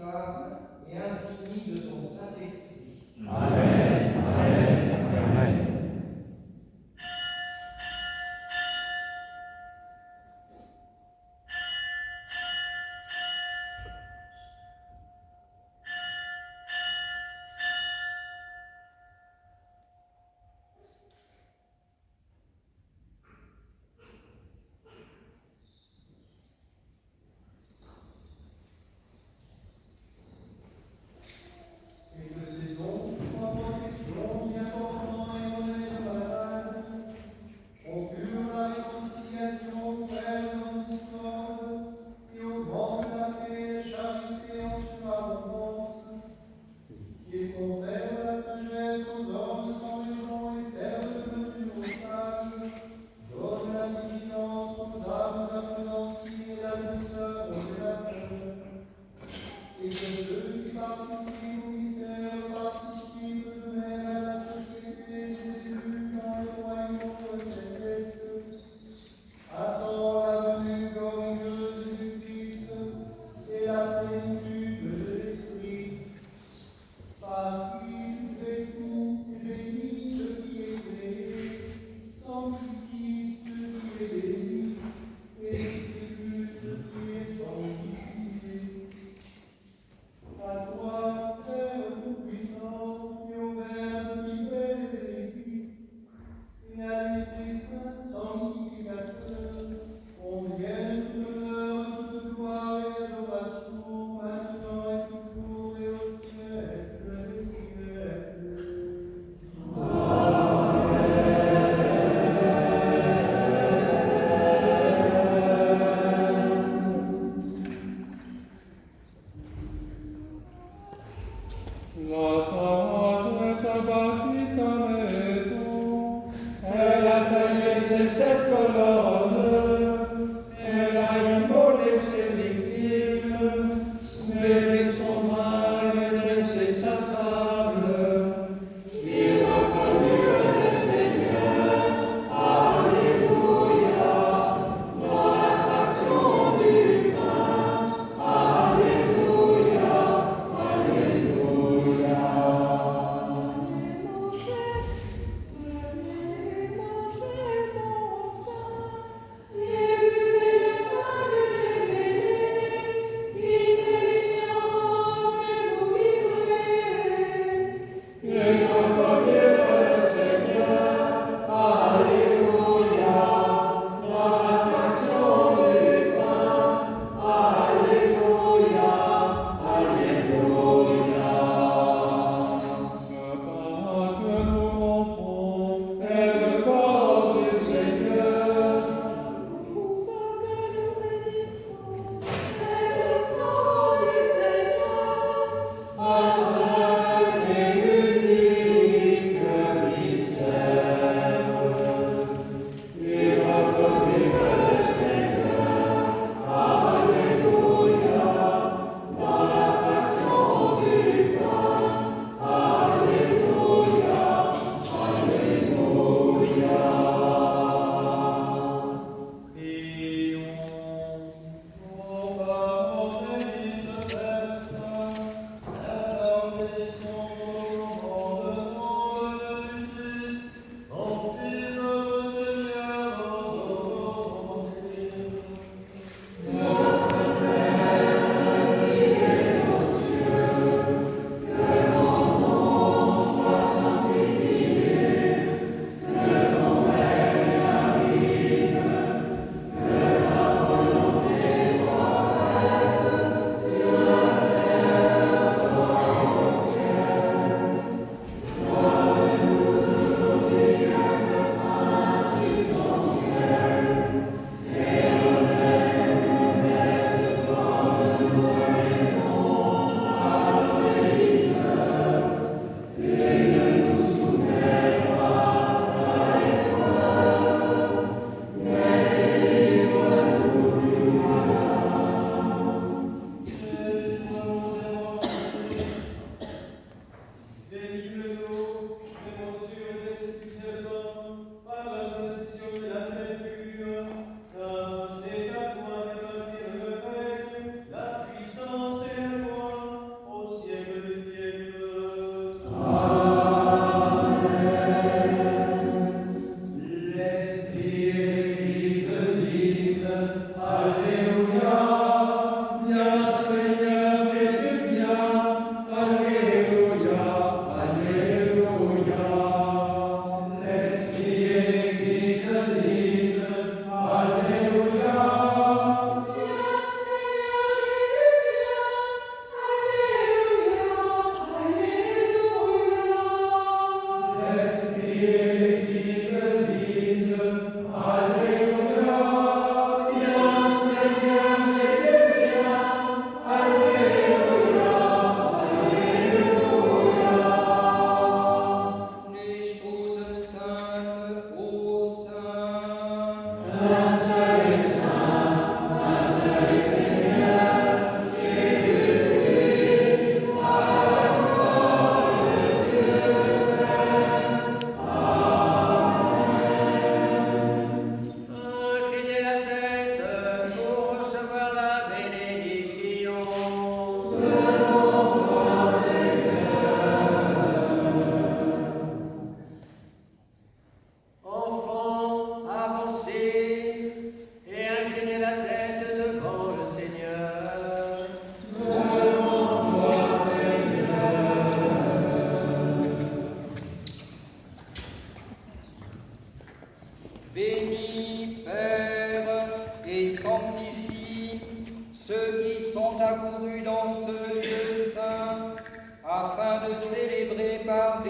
indispensables et infinie de ton Saint-Esprit. Amen. Amen. Amen.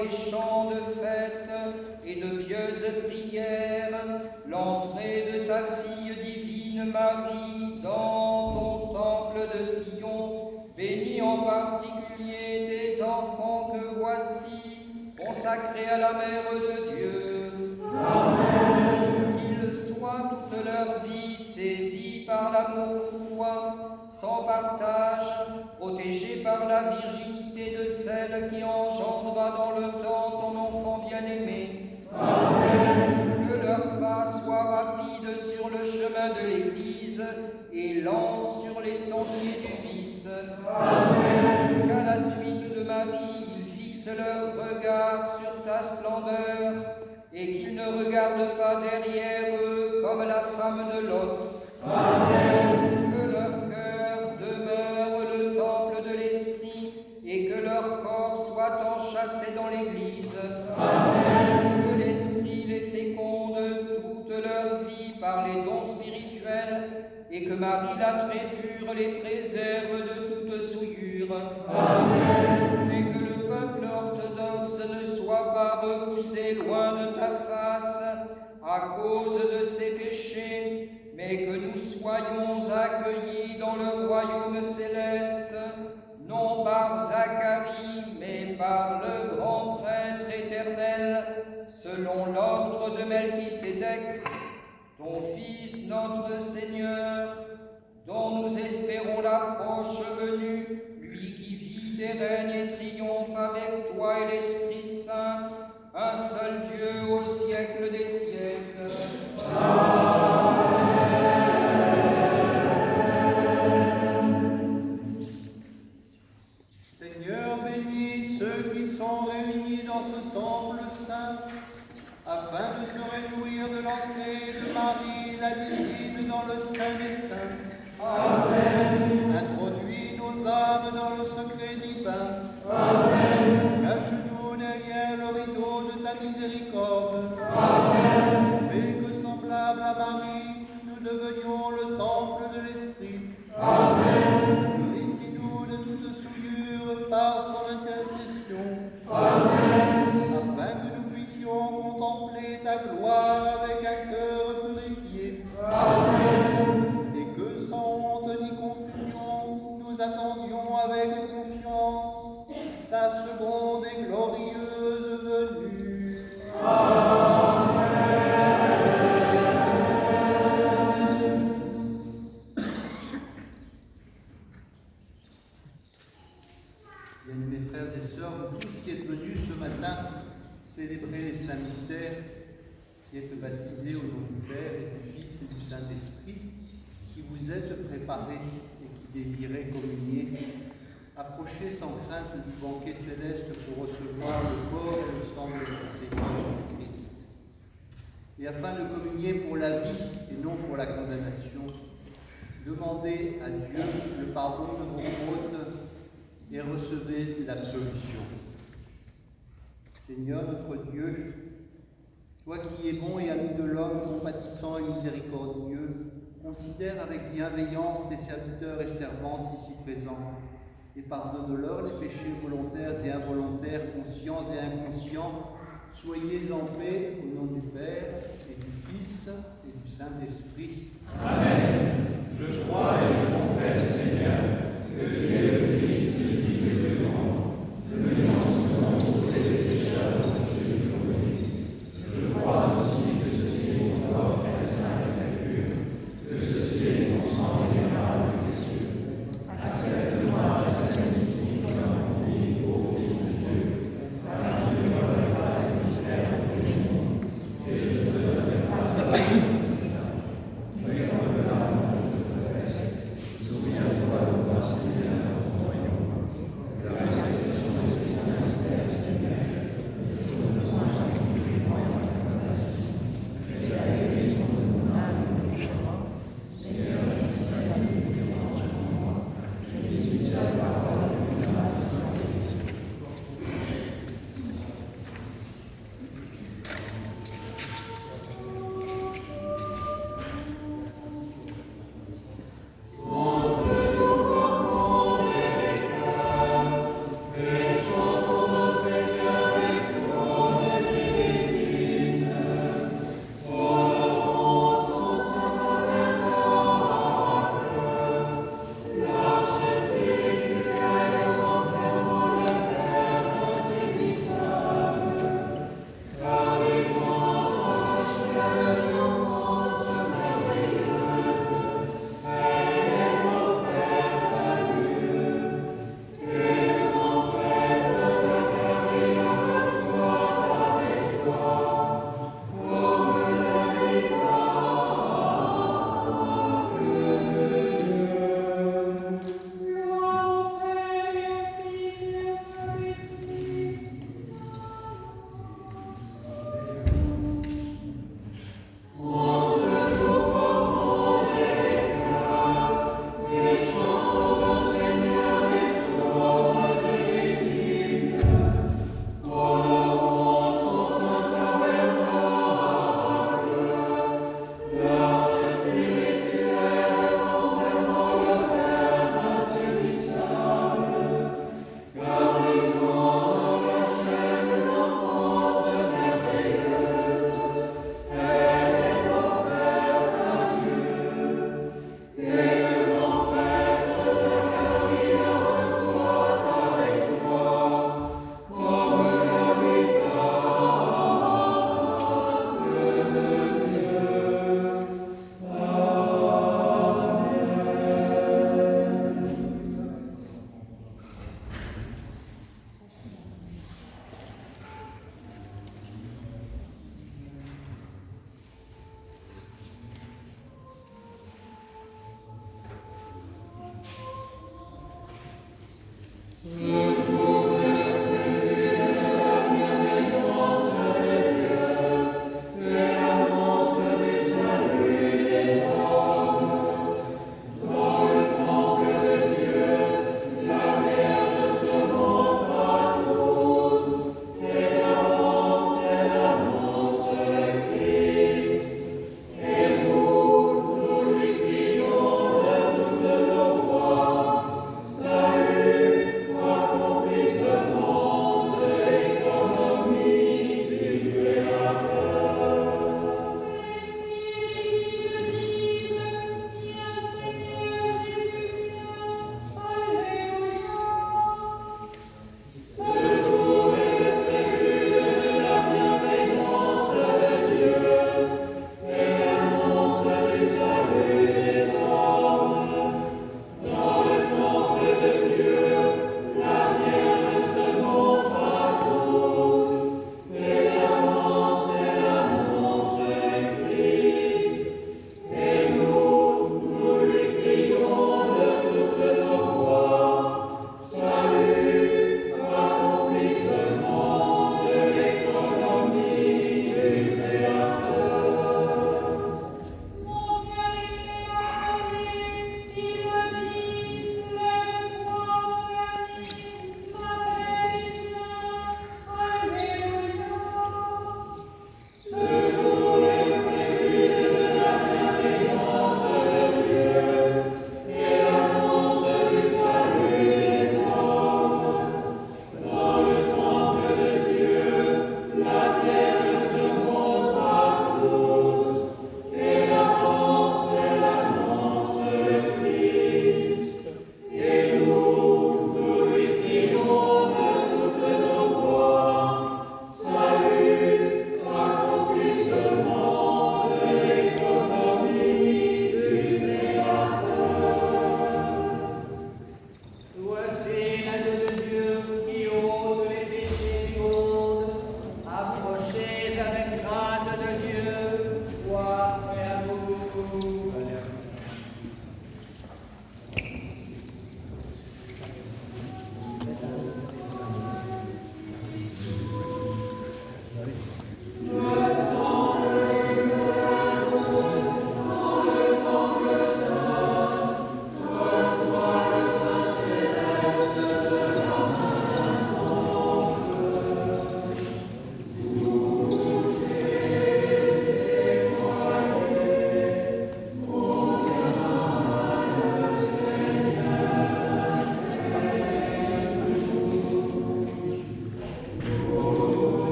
des chants de fête et de pieuses prières l'entrée de ta fille divine Marie dans ton temple de Sion. Bénis en particulier tes enfants que voici, consacrés à la Mère de Dieu. Amen. Qu'ils soient toute leur vie saisis par l'amour pour toi, sans partage, protégés par la virginité de celle qui engendra dans le temps ton enfant bien-aimé. Amen. Que leur pas soit rapide sur le chemin de l'Église et lent sur les sentiers du vice. Amen. Qu'à la suite de Marie, ils fixent leur regard sur ta splendeur et qu'ils ne regardent pas derrière eux comme la femme de Lot. Amen. Que leur cœur demeure le temple de l'Esprit et que leur corps soit enchâssé dans l'Église. Amen. Que l'Esprit les féconde toute leur vie par les dons spirituels et que Marie la très pure les préserve de toute souillure. Amen. Et que le peuple orthodoxe ne soit pas repoussé loin de ta face à cause de ses péchés, mais que nous soyons accueillis dans le royaume céleste, non par Zacharie, mais par le grand prêtre éternel, selon l'ordre de Melchisédek, ton Fils, notre Seigneur, dont nous espérons la proche venue, lui qui vit et règne et triomphe avec toi et l'Esprit Saint, un seul Dieu au siècle des siècles. Seigneur, bénis ceux qui sont réunis dans ce temple saint, afin de se réjouir de l'entrée de Marie, la divine, dans le sein des saints. Amen. Introduis nos âmes dans le secret divin. Amen. Cache-nous derrière le rideau de ta miséricorde. Amen. Fais que, semblable à Marie, nous devenions le temple de l'Esprit. Amen. Purifie-nous de toute souillure par son intercession. Amen. Afin que nous puissions contempler ta gloire avec un cœur purifié. Amen. Et que sans honte ni confusion, nous attendions avec confiance ta seconde et glorieuse venue. Amen. Bien-aimés frères et sœurs, vous tous qui êtes venus ce matin célébrer les saints mystères, qui êtes baptisés au nom du Père et du Fils et du Saint-Esprit, qui vous êtes préparés et qui désirez communier, approchez sans crainte du banquet céleste pour recevoir le corps et le sang de notre Seigneur Jésus-Christ. Et afin de communier pour la vie et non pour la condamnation, demandez à Dieu le pardon de vos fautes et recevez l'absolution. Seigneur notre Dieu, toi qui es bon et ami de l'homme, compatissant et miséricordieux, considère avec bienveillance tes serviteurs et servantes ici présents, et pardonne-leur les péchés volontaires et involontaires, conscients et inconscients. Soyez en paix au nom du Père et du Fils et du Saint-Esprit. Amen. Je crois et je confesse, Seigneur, que tu es le Christ, le Fils de Dieu vivant, venu en ce monde sauver les pécheurs de ceux aujourd'hui. Je crois aussi que ceci est mon corps très saint et très pur, que ceci est mon sang libéral de Jésus. Accepte-moi la sainteté comme mon vie au Fils de Dieu, car je ne connais pas les mystères de ce monde, et je ne te donne pas de mais comme là je te confesse,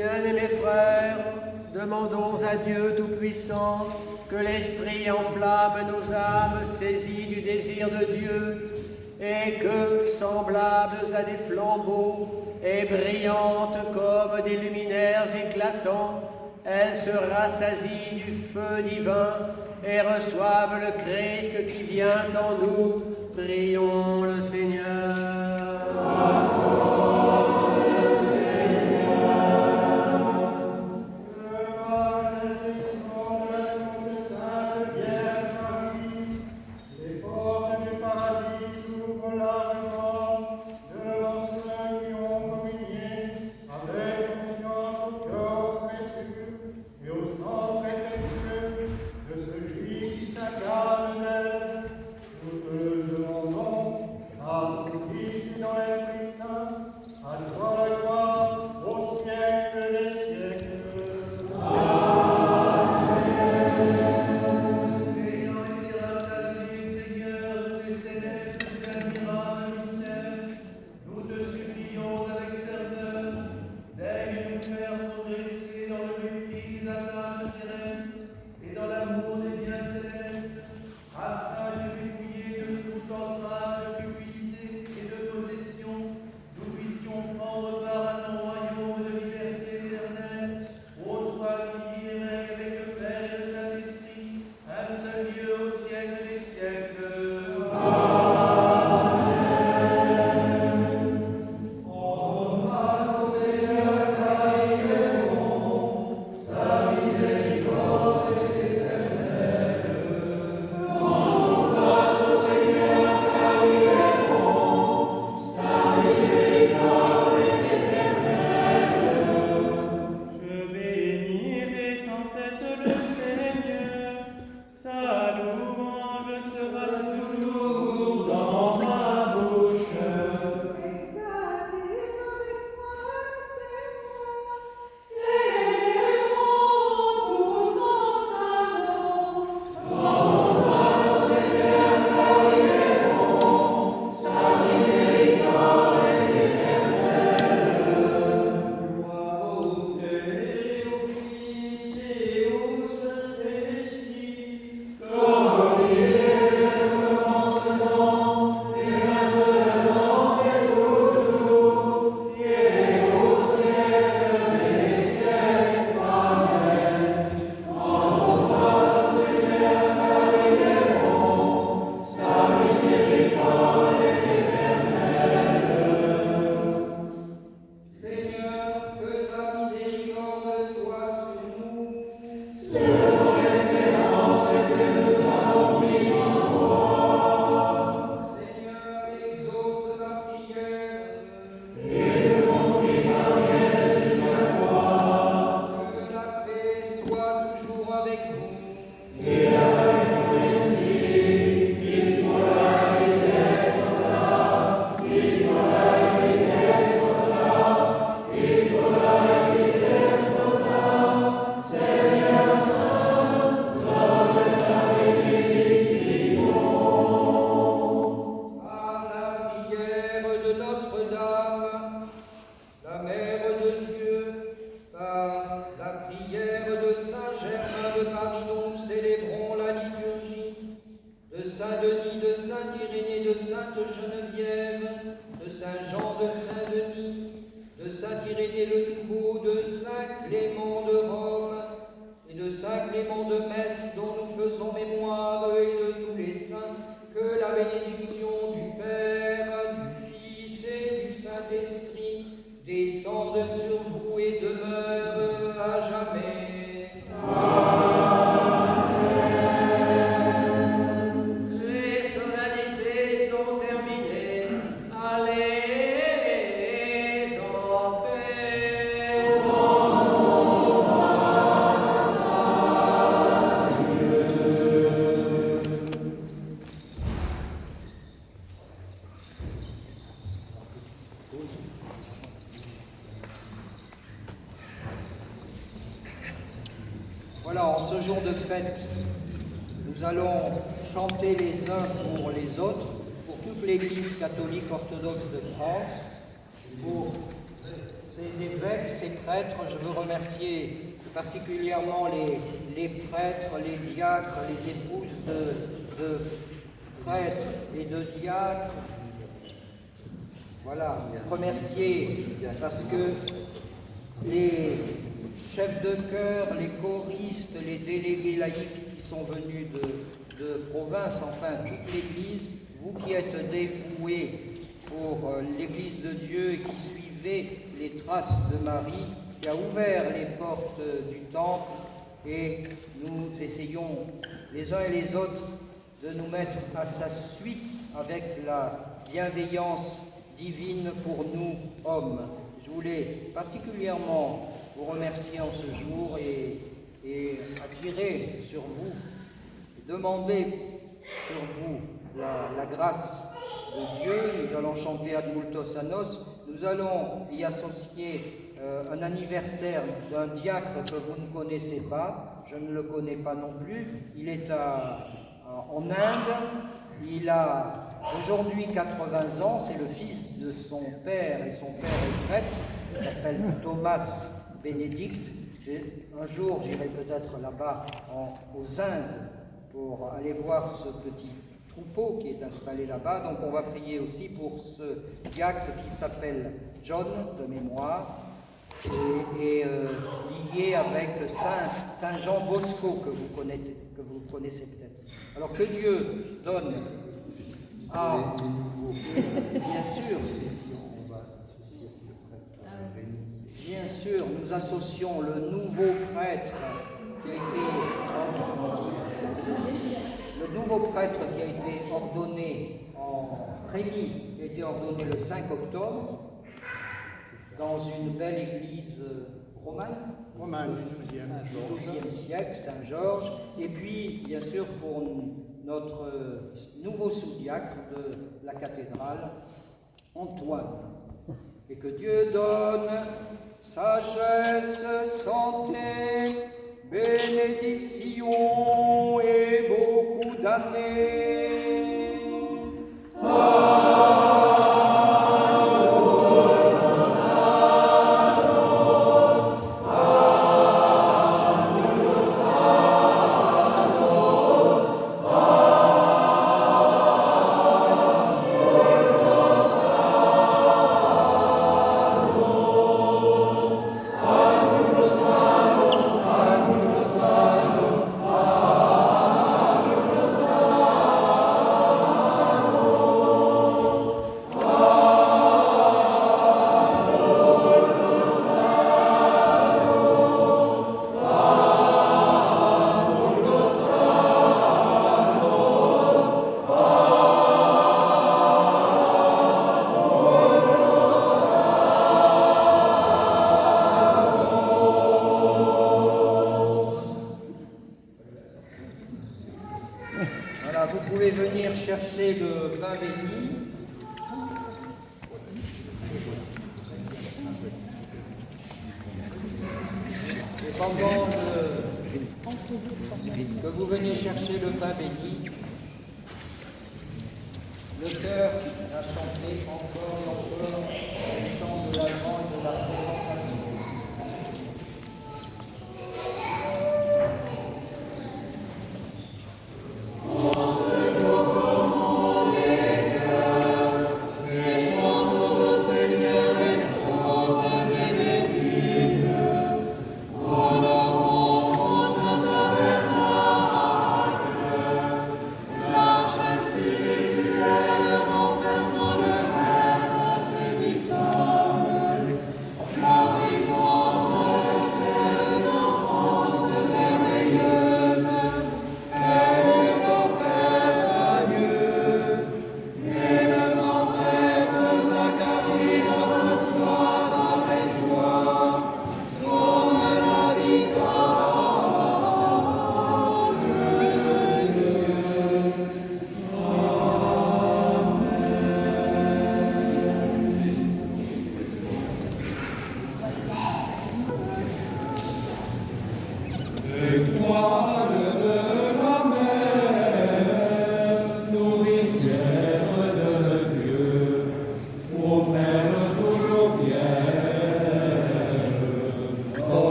Bien-aimés frères, demandons à Dieu Tout-Puissant que l'Esprit enflamme nos âmes saisies du désir de Dieu et que, semblables à des flambeaux et brillantes comme des luminaires éclatants, elles se rassasient du feu divin et reçoivent le Christ qui vient en nous. Prions le Seigneur. Voilà, en ce jour de fête, nous allons chanter les uns pour les autres, pour toute l'Église catholique orthodoxe de France, pour ces évêques, ces prêtres. Je veux remercier particulièrement les prêtres, les diacres, les épouses de prêtres et de diacres. Voilà, remercier parce que les chefs de chœur, les choristes, les délégués laïcs qui sont venus de province, enfin toute l'Église, vous qui êtes dévoués pour l'Église de Dieu et qui suivez les traces de Marie, qui a ouvert les portes du temple, et nous essayons les uns et les autres de nous mettre à sa suite avec la bienveillance divine pour nous, hommes. Je voulais particulièrement vous remercier en ce jour et attirer sur vous, demander sur vous la grâce de Dieu. Nous allons chanter Ad multos annos. Nous allons y associer un anniversaire d'un diacre que vous ne connaissez pas. Je ne le connais pas non plus. Il est en Inde. Il a aujourd'hui 80 ans. C'est le fils de son père, et son père est prêtre. Il s'appelle Thomas Bénédicte. Un jour, j'irai peut-être là-bas aux Indes pour aller voir ce petit troupeau qui est installé là-bas. Donc on va prier aussi pour ce diacre qui s'appelle John, de mémoire, et lié avec Saint Jean Bosco, que vous connaissez peut-être. Alors que Dieu donne à... Bien sûr, nous associons le nouveau prêtre qui a été ordonné en Rémy, qui a été ordonné le 5 octobre dans une belle église romane, du XIIe siècle, Saint-Georges, et puis bien sûr pour notre nouveau sous-diacre de la cathédrale, Antoine. Et que Dieu donne sagesse, santé, bénédiction et beaucoup d'années. Voilà, vous pouvez venir chercher le pain béni. Et pendant que vous venez chercher le pain béni, le cœur a chanté encore et encore le chant de l'Allemande et de la présentation.